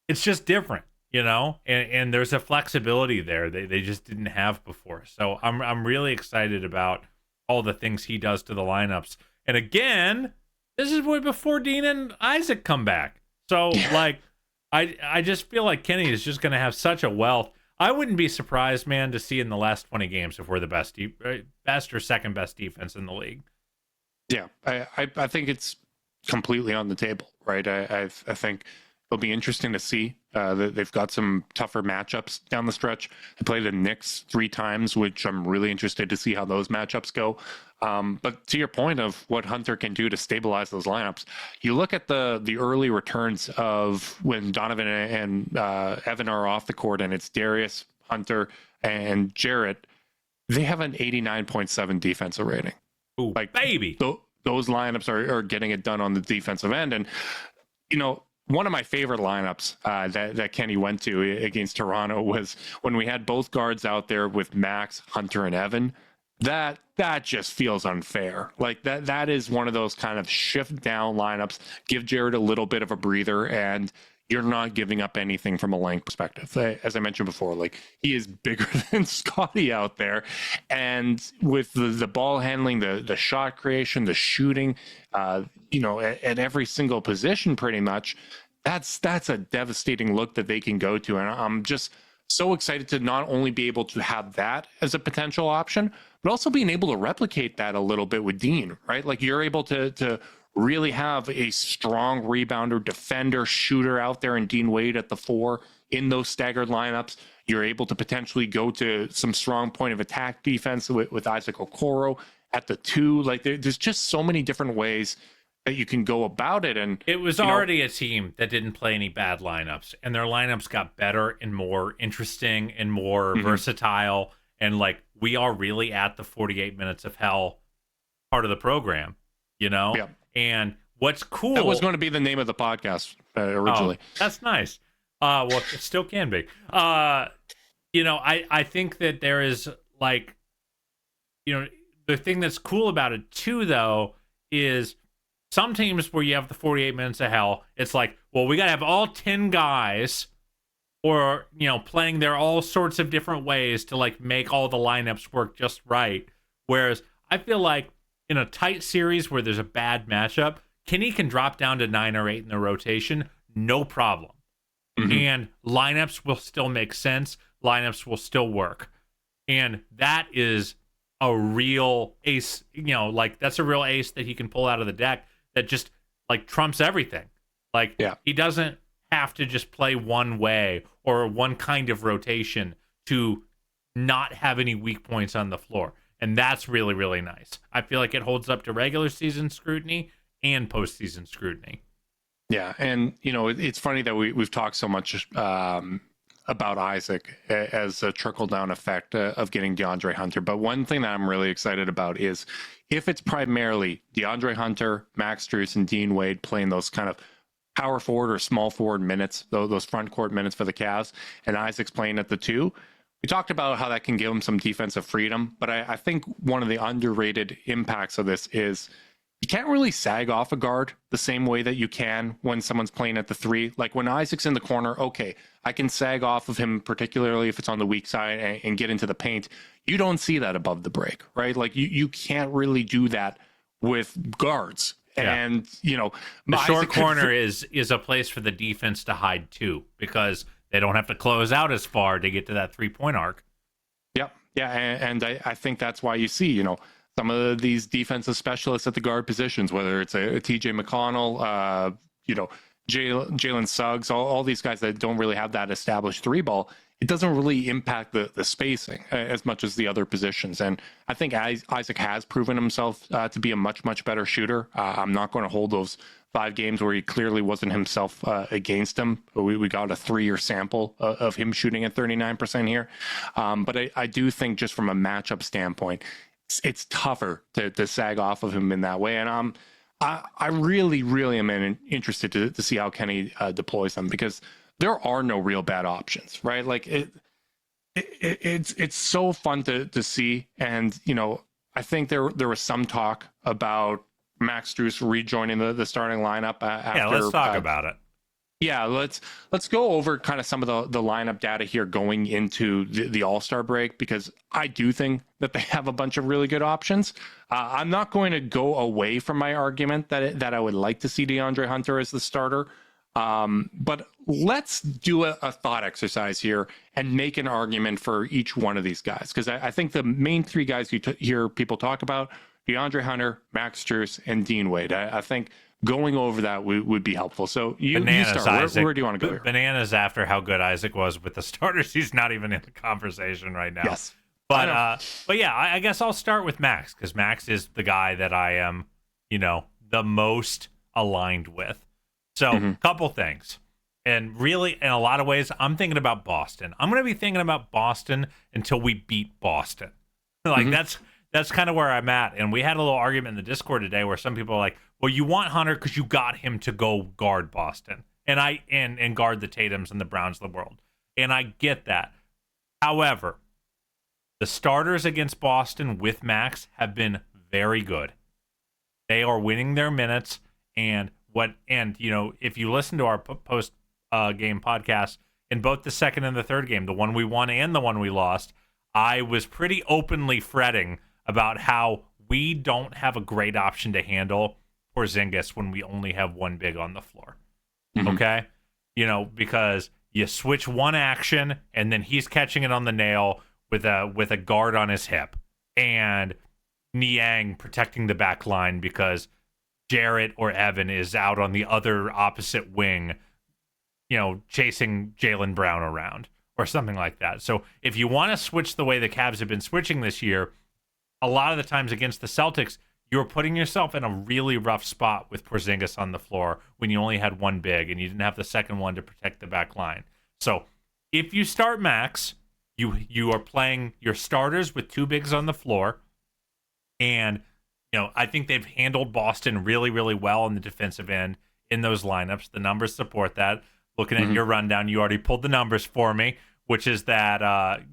C: It's just different, and there's a flexibility there they just didn't have before. So I'm really excited about all the things he does to the lineups. And again, this is way before Dean and Isaac come back. So like I just feel like Kenny is just going to have such a wealth. I wouldn't be surprised, man, to see in the last 20 games if we're the best or second best defense in the league.
B: Yeah, I think it's completely on the table, right? I think it'll be interesting to see. They've got some tougher matchups down the stretch. They played the Knicks 3 times, which I'm really interested to see how those matchups go. But to your point of what Hunter can do to stabilize those lineups, you look at the early returns of when Donovan and Evan are off the court, and it's Darius, Hunter, and Jarrett. They have an 89.7 defensive rating.
C: Ooh, like baby.
B: Those lineups are getting it done on the defensive end. And, one of my favorite lineups that Kenny went to against Toronto was when we had both guards out there with Max, Hunter, and Evan. That just feels unfair. Like that is one of those kind of shift down lineups, give Jared a little bit of a breather, and you're not giving up anything from a length perspective. As I mentioned before, like he is bigger than Scotty out there. And with the ball handling, the shot creation, the shooting, at every single position pretty much, that's a devastating look that they can go to. And I'm just so excited to not only be able to have that as a potential option, but also being able to replicate that a little bit with Dean, right? Like you're able to really have a strong rebounder, defender, shooter out there, and Dean Wade at the 4 in those staggered lineups. You're able to potentially go to some strong point of attack defense with Isaac Okoro at the 2. Like there's just so many different ways that you can go about it. And
C: it was already a team that didn't play any bad lineups, and their lineups got better and more interesting and more versatile. And like we are really at the 48 minutes of hell part of the program,
B: Yeah.
C: And what's cool,
B: that was going to be the name of the podcast originally.
C: Oh, that's nice. Well, it still can be. I think that there is like, the thing that's cool about it too, though, is some teams where you have the 48 minutes of hell, it's like, well, we got to have all 10 guys or, playing there all sorts of different ways to like make all the lineups work just right. Whereas I feel like in a tight series where there's a bad matchup, Kenny can drop down to 9 or 8 in the rotation, no problem. And lineups will still make sense. Lineups will still work. And that is a real ace, that's a real ace that he can pull out of the deck that just like trumps everything. Like he doesn't have to just play one way or one kind of rotation to not have any weak points on the floor. And that's really, really nice. I feel like it holds up to regular season scrutiny and postseason scrutiny.
B: Yeah, and it's funny that we've talked so much about Isaac as a trickle-down effect of getting DeAndre Hunter. But one thing that I'm really excited about is if it's primarily DeAndre Hunter, Max Strus, and Dean Wade playing those kind of power forward or small forward minutes, those front court minutes for the Cavs, and Isaac's playing at the 2. We talked about how that can give him some defensive freedom, but I think one of the underrated impacts of this is you can't really sag off a guard the same way that you can when someone's playing at the 3. Like when Isaac's in the corner, okay, I can sag off of him, particularly if it's on the weak side, and get into the paint. You don't see that above the break, right? Like you can't really do that with guards.
C: Yeah.
B: And,
C: the short corner is a place for the defense to hide too, because they don't have to close out as far to get to that 3-point arc.
B: Yep. Yeah. And I think that's why you see, some of these defensive specialists at the guard positions, whether it's a TJ McConnell, Jalen Suggs, all these guys that don't really have that established 3-ball, it doesn't really impact the spacing as much as the other positions. And I think Isaac has proven himself to be a much, much better shooter. I'm not going to hold those 5 games where he clearly wasn't himself against him. We got a 3-year sample of him shooting at 39% here. But I do think just from a matchup standpoint, it's tougher to sag off of him in that way. And I really, really am interested to see how Kenny deploys them, because there are no real bad options, right? Like it's so fun to see. And, I think there was some talk about Max Strus rejoining the starting lineup after.
C: Yeah, let's talk about it.
B: Yeah, let's go over kind of some of the lineup data here going into the All-Star break, because I do think that they have a bunch of really good options. I'm not going to go away from my argument that I would like to see DeAndre Hunter as the starter. But let's do a thought exercise here and make an argument for each one of these guys, because I think the main 3 guys you hear people talk about, DeAndre Hunter, Max Strus, and Dean Wade. I think going over that would be helpful. So you start. Where do you want to go here?
C: Bananas after how good Isaac was with the starters. He's not even in the conversation right now.
B: Yes.
C: But yeah, I guess I'll start with Max, because Max is the guy that I am, the most aligned with. So couple things. And really, in a lot of ways, I'm thinking about Boston. I'm going to be thinking about Boston until we beat Boston. Like that's kind of where I'm at. And we had a little argument in the Discord today where some people are like, well, you want Hunter because you got him to go guard Boston and guard the Tatums and the Browns of the world. And I get that. However, the starters against Boston with Max have been very good. They are winning their minutes. And if you listen to our post game podcast, in both the second and the third game, the one we won and the one we lost, I was pretty openly fretting about how we don't have a great option to handle Porzingis when we only have one big on the floor. Okay? Because you switch one action and then he's catching it on the nail with a guard on his hip, and Niang protecting the back line because Jarrett or Evan is out on the other opposite wing, chasing Jaylen Brown around or something like that. So if you want to switch the way the Cavs have been switching this year, a lot of the times against the Celtics, you're putting yourself in a really rough spot with Porzingis on the floor when you only had one big and you didn't have the second one to protect the back line. So if you start Max, you are playing your starters with 2 bigs on the floor, and I think they've handled Boston really, really well on the defensive end in those lineups. The numbers support that. Looking at your rundown, you already pulled the numbers for me, which is that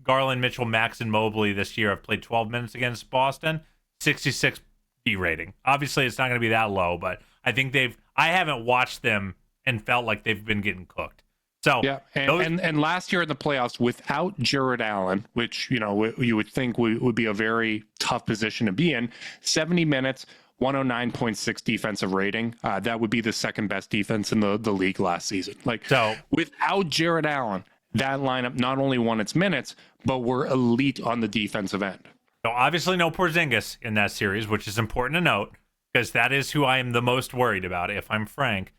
C: Garland, Mitchell, Max, and Mobley this year have played 12 minutes against Boston, 66 D rating. Obviously, it's not going to be that low, but I think I haven't watched them and felt like they've been getting cooked. So
B: yeah, and last year in the playoffs without Jared Allen, which you would think would be a very tough position to be in, 70 minutes, 109.6 defensive rating. That would be the second best defense in the league last season. So without Jared Allen, that lineup not only won its minutes, but were elite on the defensive end.
C: So obviously no Porzingis in that series, which is important to note, because that is who I am the most worried about, if I'm frank,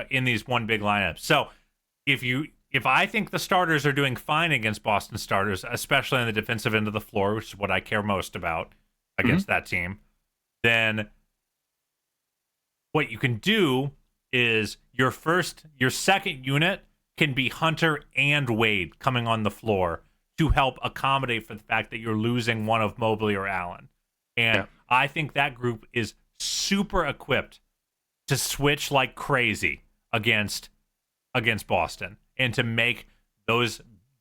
C: in these one big lineups. So if I think the starters are doing fine against Boston starters, especially on the defensive end of the floor, which is what I care most about against that team, then what you can do is your second unit can be Hunter and Wade coming on the floor to help accommodate for the fact that you're losing one of Mobley or Allen. And I think that group is super equipped to switch like crazy against Boston, and to make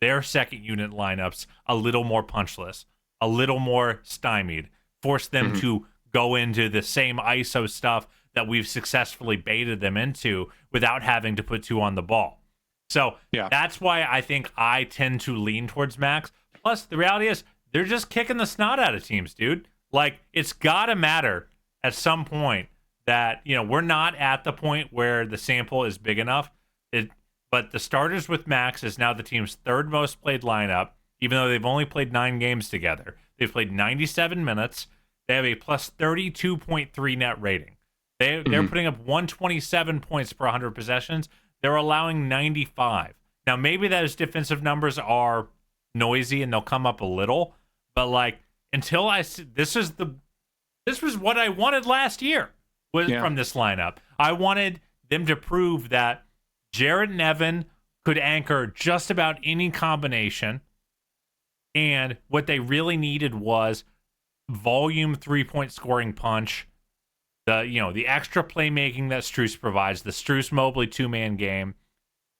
C: their second unit lineups a little more punchless, a little more stymied, force them to go into the same ISO stuff that we've successfully baited them into without having to put two on the ball. So that's why I think I tend to lean towards Max. Plus, the reality is they're just kicking the snot out of teams, dude. Like, it's got to matter at some point that, we're not at the point where the sample is big enough. But the starters with Max is now the team's third most played lineup, even though they've only played 9 games together. They've played 97 minutes. They have a plus 32.3 net rating. They're putting up 127 points per 100 possessions. They're allowing 95. Now, maybe those defensive numbers are noisy and they'll come up a little, but like, until I see, this was what I wanted last year from this lineup. I wanted them to prove that Jarrett and Evan could anchor just about any combination, and what they really needed was volume 3-point scoring punch, the extra playmaking that Strus provides, the Strus-Mobley 2-man game,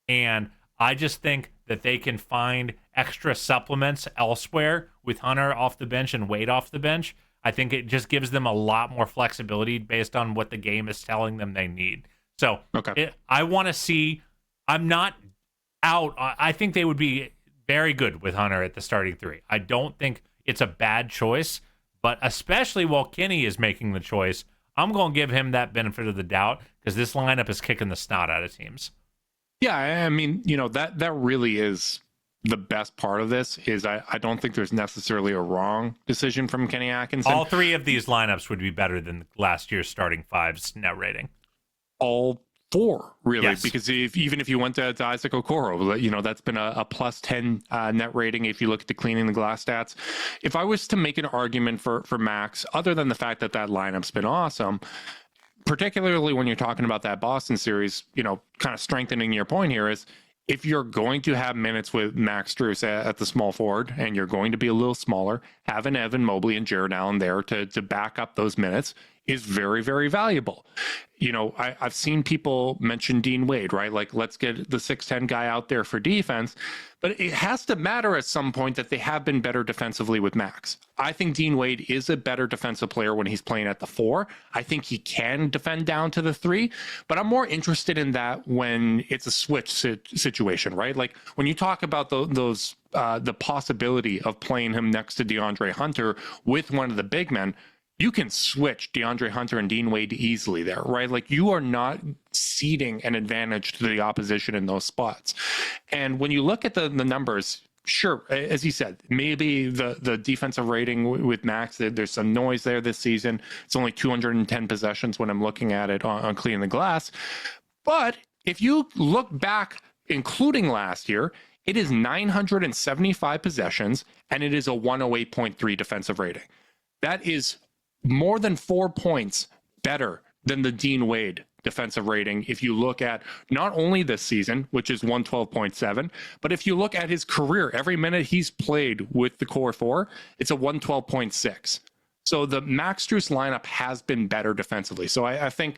C: and I just think that they can find extra supplements elsewhere with Hunter off the bench and Wade off the bench. I think it just gives them a lot more flexibility based on what the game is telling them they need. So I want to see. I'm not out. I think they would be very good with Hunter at the starting 3. I don't think it's a bad choice, but especially while Kenny is making the choice, I'm going to give him that benefit of the doubt because this lineup is kicking the snot out of teams.
B: Yeah, I mean, that really is the best part of this is I don't think there's necessarily a wrong decision from Kenny Atkinson.
C: All 3 of these lineups would be better than last year's starting 5's net rating.
B: All 4, really,
C: yes.
B: Because even if you went to Isaac Okoro, that's been a plus 10 net rating if you look at the cleaning the glass stats. If I was to make an argument for Max, other than the fact that lineup's been awesome, particularly when you're talking about that Boston series, kind of strengthening your point here is if you're going to have minutes with Max Strus at the small forward and you're going to be a little smaller, having Evan Mobley and Jarrett Allen there to back up those minutes is very, very valuable. I've seen people mention Dean Wade, right? Like, let's get the 6'10" guy out there for defense, but it has to matter at some point that they have been better defensively with Max. I think Dean Wade is a better defensive player when he's playing at the 4. I think he can defend down to the 3, but I'm more interested in that when it's a switch situation, right? Like when you talk about those the possibility of playing him next to DeAndre Hunter with one of the big men, you can switch DeAndre Hunter and Dean Wade easily there, right? Like you are not ceding an advantage to the opposition in those spots. And when you look at the numbers, sure, as you said, maybe the defensive rating with Max, there's some noise there this season. It's only 210 possessions when I'm looking at it on cleaning the glass. But if you look back, including last year, it is 975 possessions, and it is a 108.3 defensive rating. That is more than 4 points better than the Dean Wade defensive rating if you look at not only this season, which is 112.7, but if you look at his career, every minute he's played with the core 4, it's a 112.6. So the Max Strus lineup has been better defensively. So I think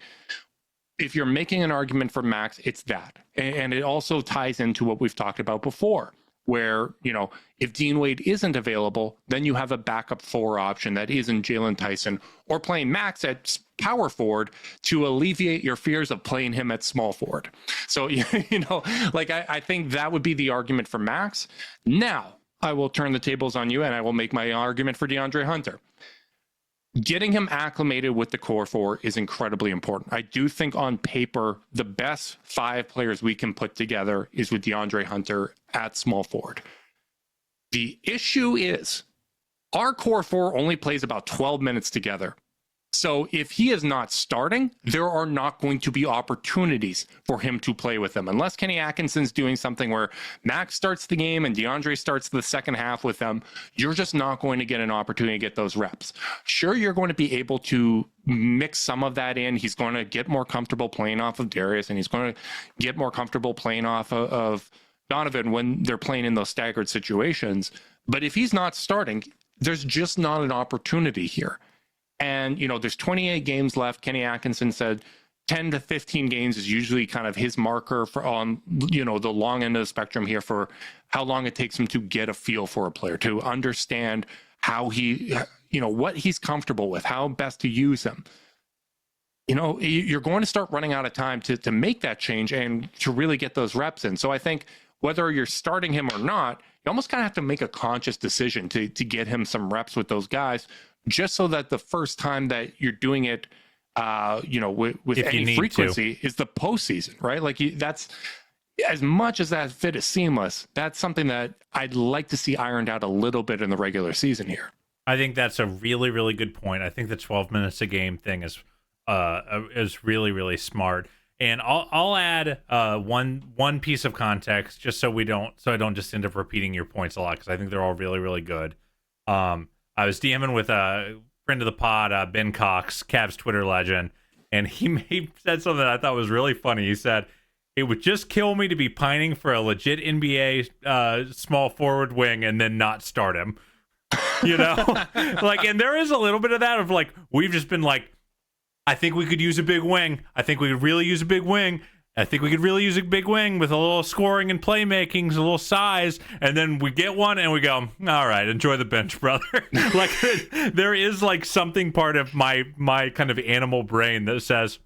B: if you're making an argument for Max, it's that. And it also ties into what we've talked about before, where, if Dean Wade isn't available, then you have a backup 4 option that isn't Jalen Tyson, or playing Max at power forward to alleviate your fears of playing him at small forward. So, I think that would be the argument for Max. Now, I will turn the tables on you and I will make my argument for DeAndre Hunter. Getting him acclimated with the core 4 is incredibly important. I do think on paper, the best 5 players we can put together is with DeAndre Hunter at small forward. The issue is our core 4 only plays about 12 minutes together. So if he is not starting, there are not going to be opportunities for him to play with them. Unless Kenny Atkinson's doing something where Max starts the game and DeAndre starts the second half with them, you're just not going to get an opportunity to get those reps. Sure, you're going to be able to mix some of that in. He's going to get more comfortable playing off of Darius, and he's going to get more comfortable playing off of Donovan when they're playing in those staggered situations. But if he's not starting, there's just not an opportunity here. And, there's 28 games left. Kenny Atkinson said 10 to 15 games is usually kind of his marker for on, the long end of the spectrum here for how long it takes him to get a feel for a player, to understand how he, what he's comfortable with, how best to use him. You're going to start running out of time to make that change and to really get those reps in. So I think whether you're starting him or not, you almost kind of have to make a conscious decision to get him some reps with those guys, just so that the first time that you're doing it, with any frequency is the postseason, right? Like that's, as much as that fit is seamless, that's something that I'd like to see ironed out a little bit in the regular season here.
C: I think that's a really, really good point. I think the 12 minutes a game thing is really, really smart. And I'll add one piece of context just so I don't just end up repeating your points a lot, because I think they're all really, really good. I was DMing with a friend of the pod, Ben Cox, Cavs Twitter legend, and he said something that I thought was really funny. He said, "It would just kill me to be pining for a legit NBA small forward wing and then not start him." And there is a little bit of that of like, we've just been like, I think we could use a big wing. I think we could really use a big wing. I think we could really use a big wing with a little scoring and playmaking, a little size, and then we get one and we go, all right, enjoy the bench, brother. Like there is like something part of my kind of animal brain that says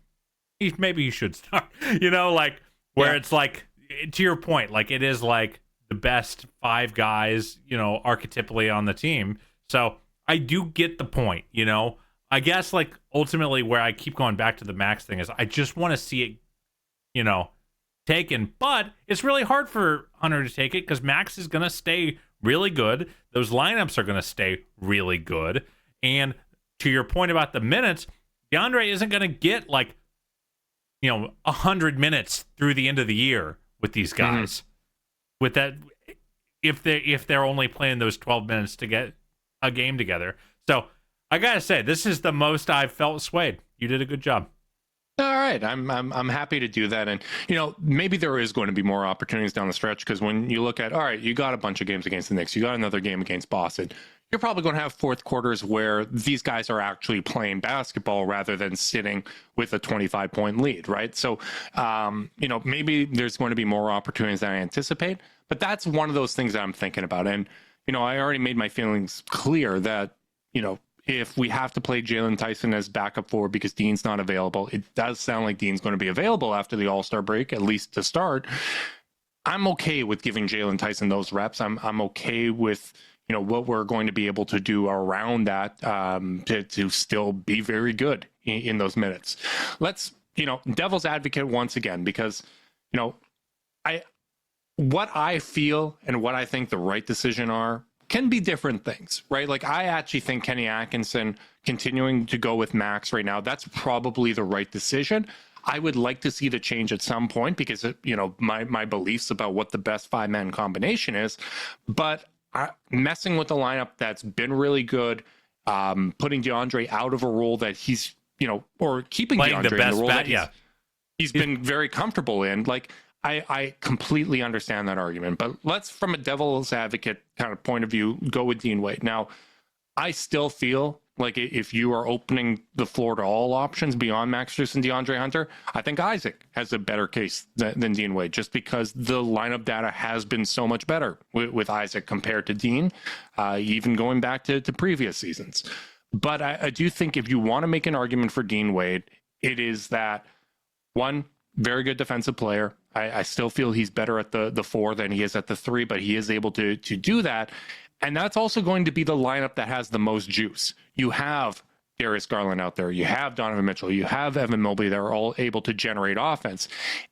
C: maybe you should start, it's like, to your point, like it is like the best 5 guys, archetypally on the team. So I do get the point, I guess like ultimately where I keep going back to the Max thing is I just want to see it, taken, but it's really hard for Hunter to take it because Max is going to stay really good. Those lineups are going to stay really good. And to your point about the minutes, DeAndre isn't going to get 100 minutes through the end of the year with these guys. With that, if they're only playing those 12 minutes to get a game together. So I gotta say, this is the most I've felt swayed. You did a good job.
B: All right, I'm happy to do that, and maybe there is going to be more opportunities down the stretch, because when you look at, all right, you got a bunch of games against the Knicks, you got another game against Boston, you're probably going to have fourth quarters where these guys are actually playing basketball rather than sitting with a 25-point lead, right? So, maybe there's going to be more opportunities than I anticipate, but that's one of those things that I'm thinking about, and I already made my feelings clear that if we have to play Jalen Tyson as backup forward because Dean's not available, it does sound like Dean's going to be available after the All-Star break, at least to start. I'm okay with giving Jalen Tyson those reps. I'm okay with, what we're going to be able to do around that to still be very good in those minutes. Let's, devil's advocate once again, because, what I feel and what I think the right decision are can be different things, right? Like I actually think Kenny Atkinson continuing to go with Max right now, that's probably the right decision. I would like to see the change at some point because, my beliefs about what the best 5-man combination is, but messing with the lineup that's been really good, putting DeAndre out of a role that he's, or keeping
C: playing
B: DeAndre in the role that he's been very comfortable in. Like, I completely understand that argument, but let's, from a devil's advocate kind of point of view, go with Dean Wade. Now, I still feel like if you are opening the floor to all options beyond Max Strus and DeAndre Hunter, I think Isaac has a better case than Dean Wade, just because the lineup data has been so much better with Isaac compared to Dean, even going back to previous seasons. But I do think if you want to make an argument for Dean Wade, it is that, one, very good defensive player. I still feel he's better at the 4 than he is at the 3, but he is able to do that. And that's also going to be the lineup that has the most juice. You have Darius Garland out there. You have Donovan Mitchell. You have Evan Mobley. They're all able to generate offense.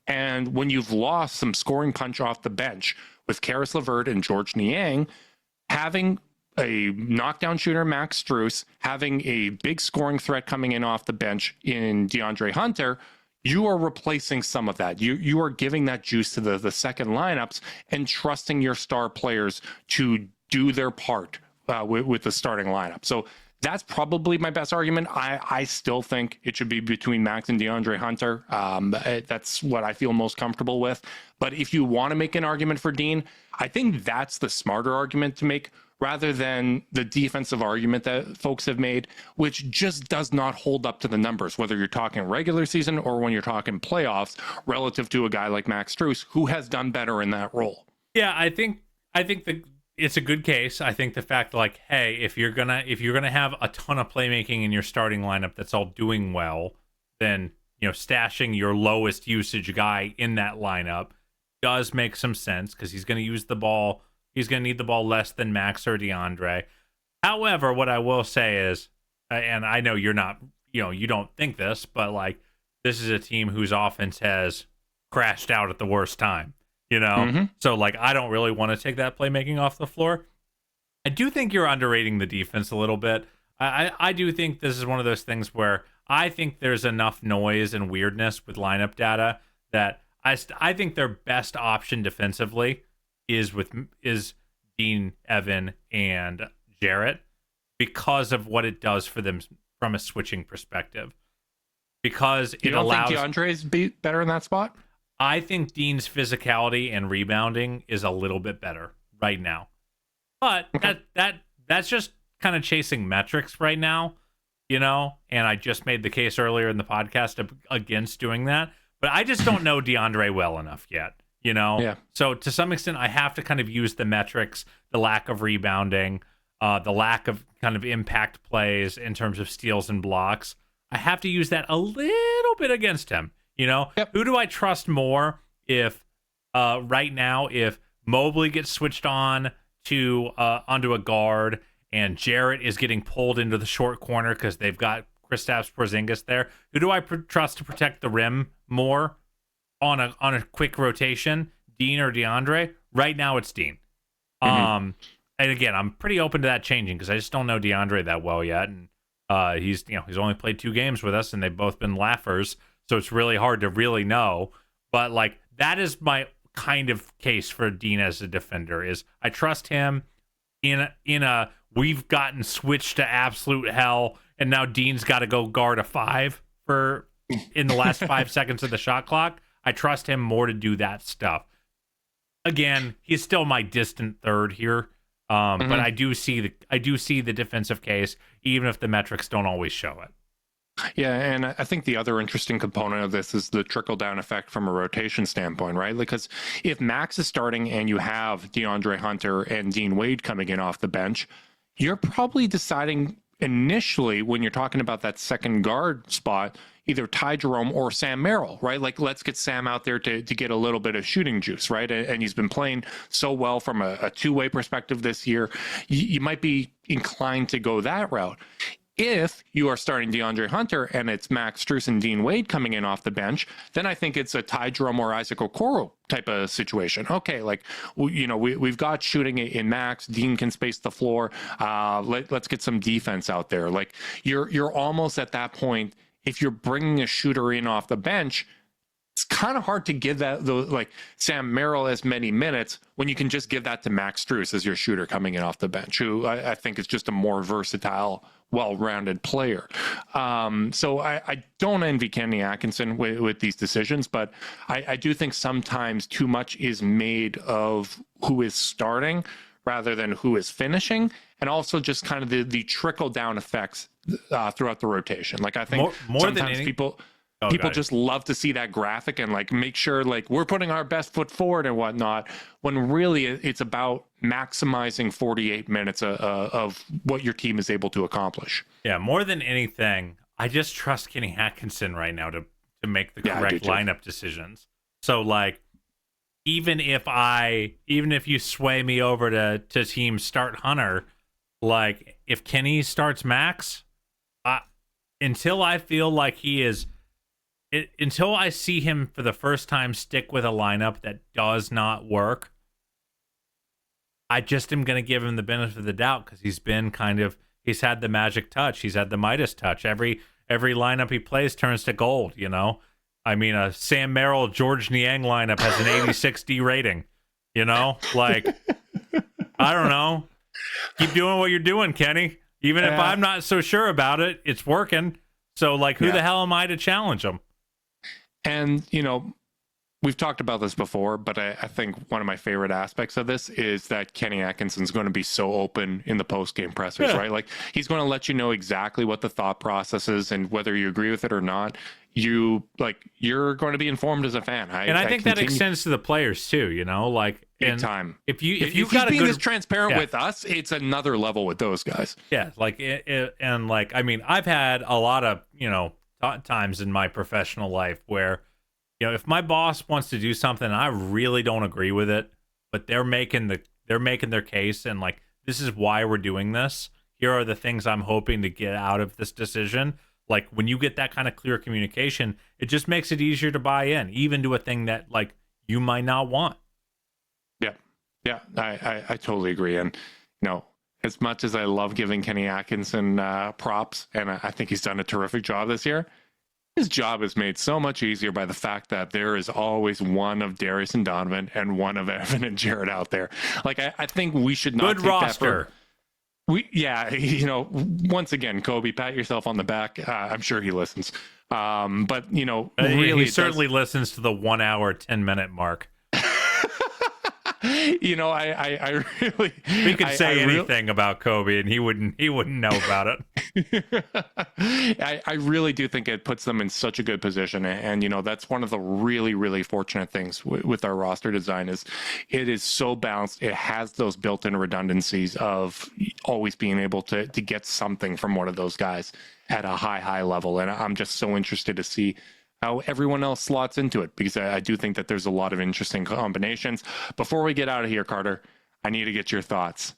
B: And when you've lost some scoring punch off the bench with Karis LeVert and George Niang, having a knockdown shooter, Max Strus, having a big scoring threat coming in off the bench in DeAndre Hunter, you are replacing some of that. You are giving that juice to the second lineups and trusting your star players to do their part with the starting lineup. So that's probably my best argument. I still think it should be between Max and DeAndre Hunter. That's what I feel most comfortable with. But if you want to make an argument for Dean, I think that's the smarter argument to make, rather than the defensive argument that folks have made, which just does not hold up to the numbers, whether you're talking regular season or when you're talking playoffs, relative to a guy like Max Strus, who has done better in that role.
C: Yeah, I think it's a good case. I think the fact like, hey, if you're gonna have a ton of playmaking in your starting lineup that's all doing well, then stashing your lowest usage guy in that lineup does make some sense because he's going to use the ball. He's going to need the ball less than Max or DeAndre. However, what I will say is, and I know you're not, you don't think this, but like this is a team whose offense has crashed out at the worst time. So like I don't really want to take that playmaking off the floor. I do think you're underrating the defense a little bit. I do think this is one of those things where I think there's enough noise and weirdness with lineup data that I think their best option defensively is Dean, Evan, and Jarrett because of what it does for them from a switching perspective. Because
B: you
C: it
B: don't
C: allows
B: think DeAndre's better in that spot?
C: I think Dean's physicality and rebounding is a little bit better right now. But
B: okay.
C: that's just kind of chasing metrics right now, and I just made the case earlier in the podcast against doing that. But I just don't know DeAndre well enough yet,
B: Yeah.
C: So to some extent, I have to kind of use the metrics, the lack of rebounding, the lack of kind of impact plays in terms of steals and blocks. I have to use that a little bit against him.
B: Yep.
C: Who do I trust more if right now if Mobley gets switched on to onto a guard and Jarrett is getting pulled into the short corner because they've got Kristaps Porzingis there? Who do I trust to protect the rim more on a quick rotation, Dean or DeAndre? Right now it's Dean. And again, I'm pretty open to that changing because I just don't know DeAndre that well yet, and he's only played 2 games with us and they've both been laughers. So it's really hard to really know. But like that is my kind of case for Dean as a defender is I trust him in a we've gotten switched to absolute hell and now Dean's got to go guard a 5 for in the last 5 seconds of the shot clock. I trust him more to do that stuff. Again, he's still my distant third here. But I do see the defensive case even if the metrics don't always show it.
B: Yeah, and I think the other interesting component of this is the trickle-down effect from a rotation standpoint, right? Because if Max is starting and you have DeAndre Hunter and Dean Wade coming in off the bench, you're probably deciding initially when you're talking about that second guard spot, either Ty Jerome or Sam Merrill, right? Like, let's get Sam out there to get a little bit of shooting juice, right? And he's been playing so well from a two-way perspective this year. You might be inclined to go that route. If you are starting DeAndre Hunter and it's Max Strus and Dean Wade coming in off the bench, then I think it's a Ty Jerome or Isaac Okoro type of situation. Okay, like, we've got shooting in Max. Dean can space the floor. Let's get some defense out there. Like, you're almost at that point. If you're bringing a shooter in off the bench, it's kind of hard to give like Sam Merrill as many minutes when you can just give that to Max Strus as your shooter coming in off the bench, who I think is just a more versatile, well-rounded player. So I don't envy Kenny Atkinson with these decisions, but I do think sometimes too much is made of who is starting rather than who is finishing, and also just kind of the trickle-down effects throughout the rotation. Like, I think
C: more
B: sometimes
C: than
B: people just love to see that graphic and like make sure like we're putting our best foot forward and whatnot, when really it's about maximizing 48 minutes of what your team is able to accomplish.
C: Yeah, more than anything, I just trust Kenny Atkinson right now to make the correct lineup decisions. So like, even if you sway me over to team start Hunter, like if Kenny starts Max, until I feel like until I see him for the first time stick with a lineup that does not work, I just am going to give him the benefit of the doubt because he's had the magic touch. He's had the Midas touch. Every lineup he plays turns to gold, I mean, a Sam Merrill, George Niang lineup has an 86 D rating, Like, I don't know. Keep doing what you're doing, Kenny. Even if I'm not so sure about it, it's working. So, like, who the hell am I to challenge him?
B: And, we've talked about this before, but I think one of my favorite aspects of this is that Kenny Atkinson's going to be so open in the post-game pressers, right? Like, he's going to let you know exactly what the thought process is, and whether you agree with it or not, you're going to be informed as a fan.
C: I think that extends to the players too, you know, like
B: big time.
C: If you've
B: he's
C: got
B: being this transparent with us, it's another level with those guys.
C: Yeah, like and like, I mean, I've had a lot of, you know, times in my professional life where, you know, if my boss wants to do something, I really don't agree with it, but they're making their case, and like, this is why we're doing this. Here are the things I'm hoping to get out of this decision. Like, when you get that kind of clear communication, it just makes it easier to buy in, even to a thing that like you might not want.
B: Yeah, I totally agree. And, you know, as much as I love giving Kenny Atkinson props, and I think he's done a terrific job this year, his job is made so much easier by the fact that there is always one of Darius and Donovan and one of Evan and Jared out there. Like, I think we should not
C: good
B: take
C: roster.
B: You know, once again, Kobe, pat yourself on the back. I'm sure he listens. But, you know, really,
C: he certainly listens to the 1 hour, 10-minute mark.
B: You know, I really,
C: we could say anything about Kobe and he wouldn't know about it.
B: I really do think it puts them in such a good position. And, you know, that's one of the really, really fortunate things with our roster design is it is so balanced. It has those built-in redundancies of always being able to get something from one of those guys at a high level. And I'm just so interested to see how everyone else slots into it, because I do think that there's a lot of interesting combinations. Before we get out of here, Carter, I need to get your thoughts.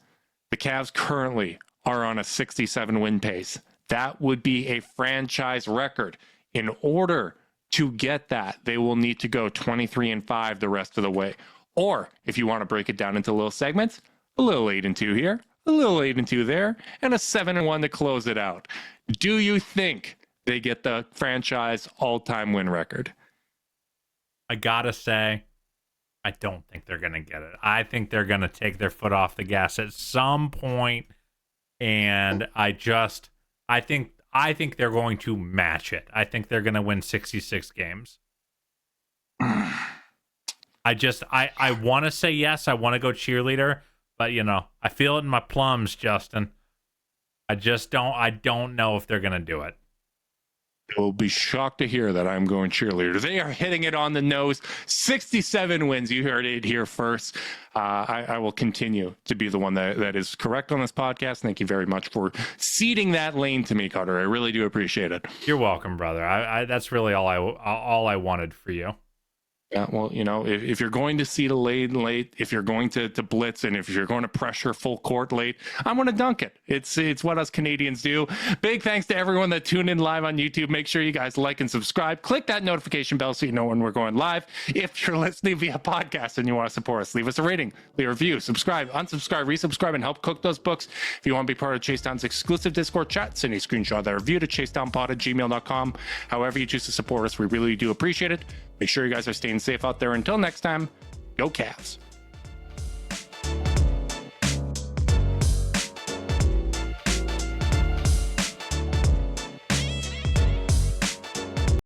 B: The Cavs currently are on a 67 win pace. That would be a franchise record. In order to get that, they will need to go 23-5 the rest of the way. Or if you want to break it down into little segments, a little 8-2 here, a little 8-2 there, and a 7-1 to close it out. Do you think they get the franchise all-time win record?
C: I gotta say, I don't think they're gonna get it. I think they're gonna take their foot off the gas at some point, and I think they're going to match it. I think they're gonna win 66 games. I want to say yes. I want to go cheerleader, but you know, I feel it in my plums, Justin. I don't know if they're gonna do it.
B: You'll be shocked to hear that I'm going cheerleader. They are hitting it on the nose. 67 wins. You heard it here first. I will continue to be the one that is correct on this podcast. Thank you very much for ceding that lane to me, Carter. I really do appreciate it.
C: You're welcome, brother. That's really all I wanted for you.
B: Yeah, well, you know, if you're going to seed a late, if you're going to blitz, and if you're going to pressure full court late, I'm going to dunk it. It's what us Canadians do. Big thanks to everyone that tuned in live on YouTube. Make sure you guys like and subscribe. Click that notification bell so you know when we're going live. If you're listening via podcast and you want to support us, leave us a rating, leave a review, subscribe, unsubscribe, resubscribe, and help cook those books. If you want to be part of Chase Down's exclusive Discord chat, send a screenshot of that review to chasedownpod@gmail.com. However you choose to support us, we really do appreciate it. Make sure you guys are staying safe out there. Until next time, go Cavs.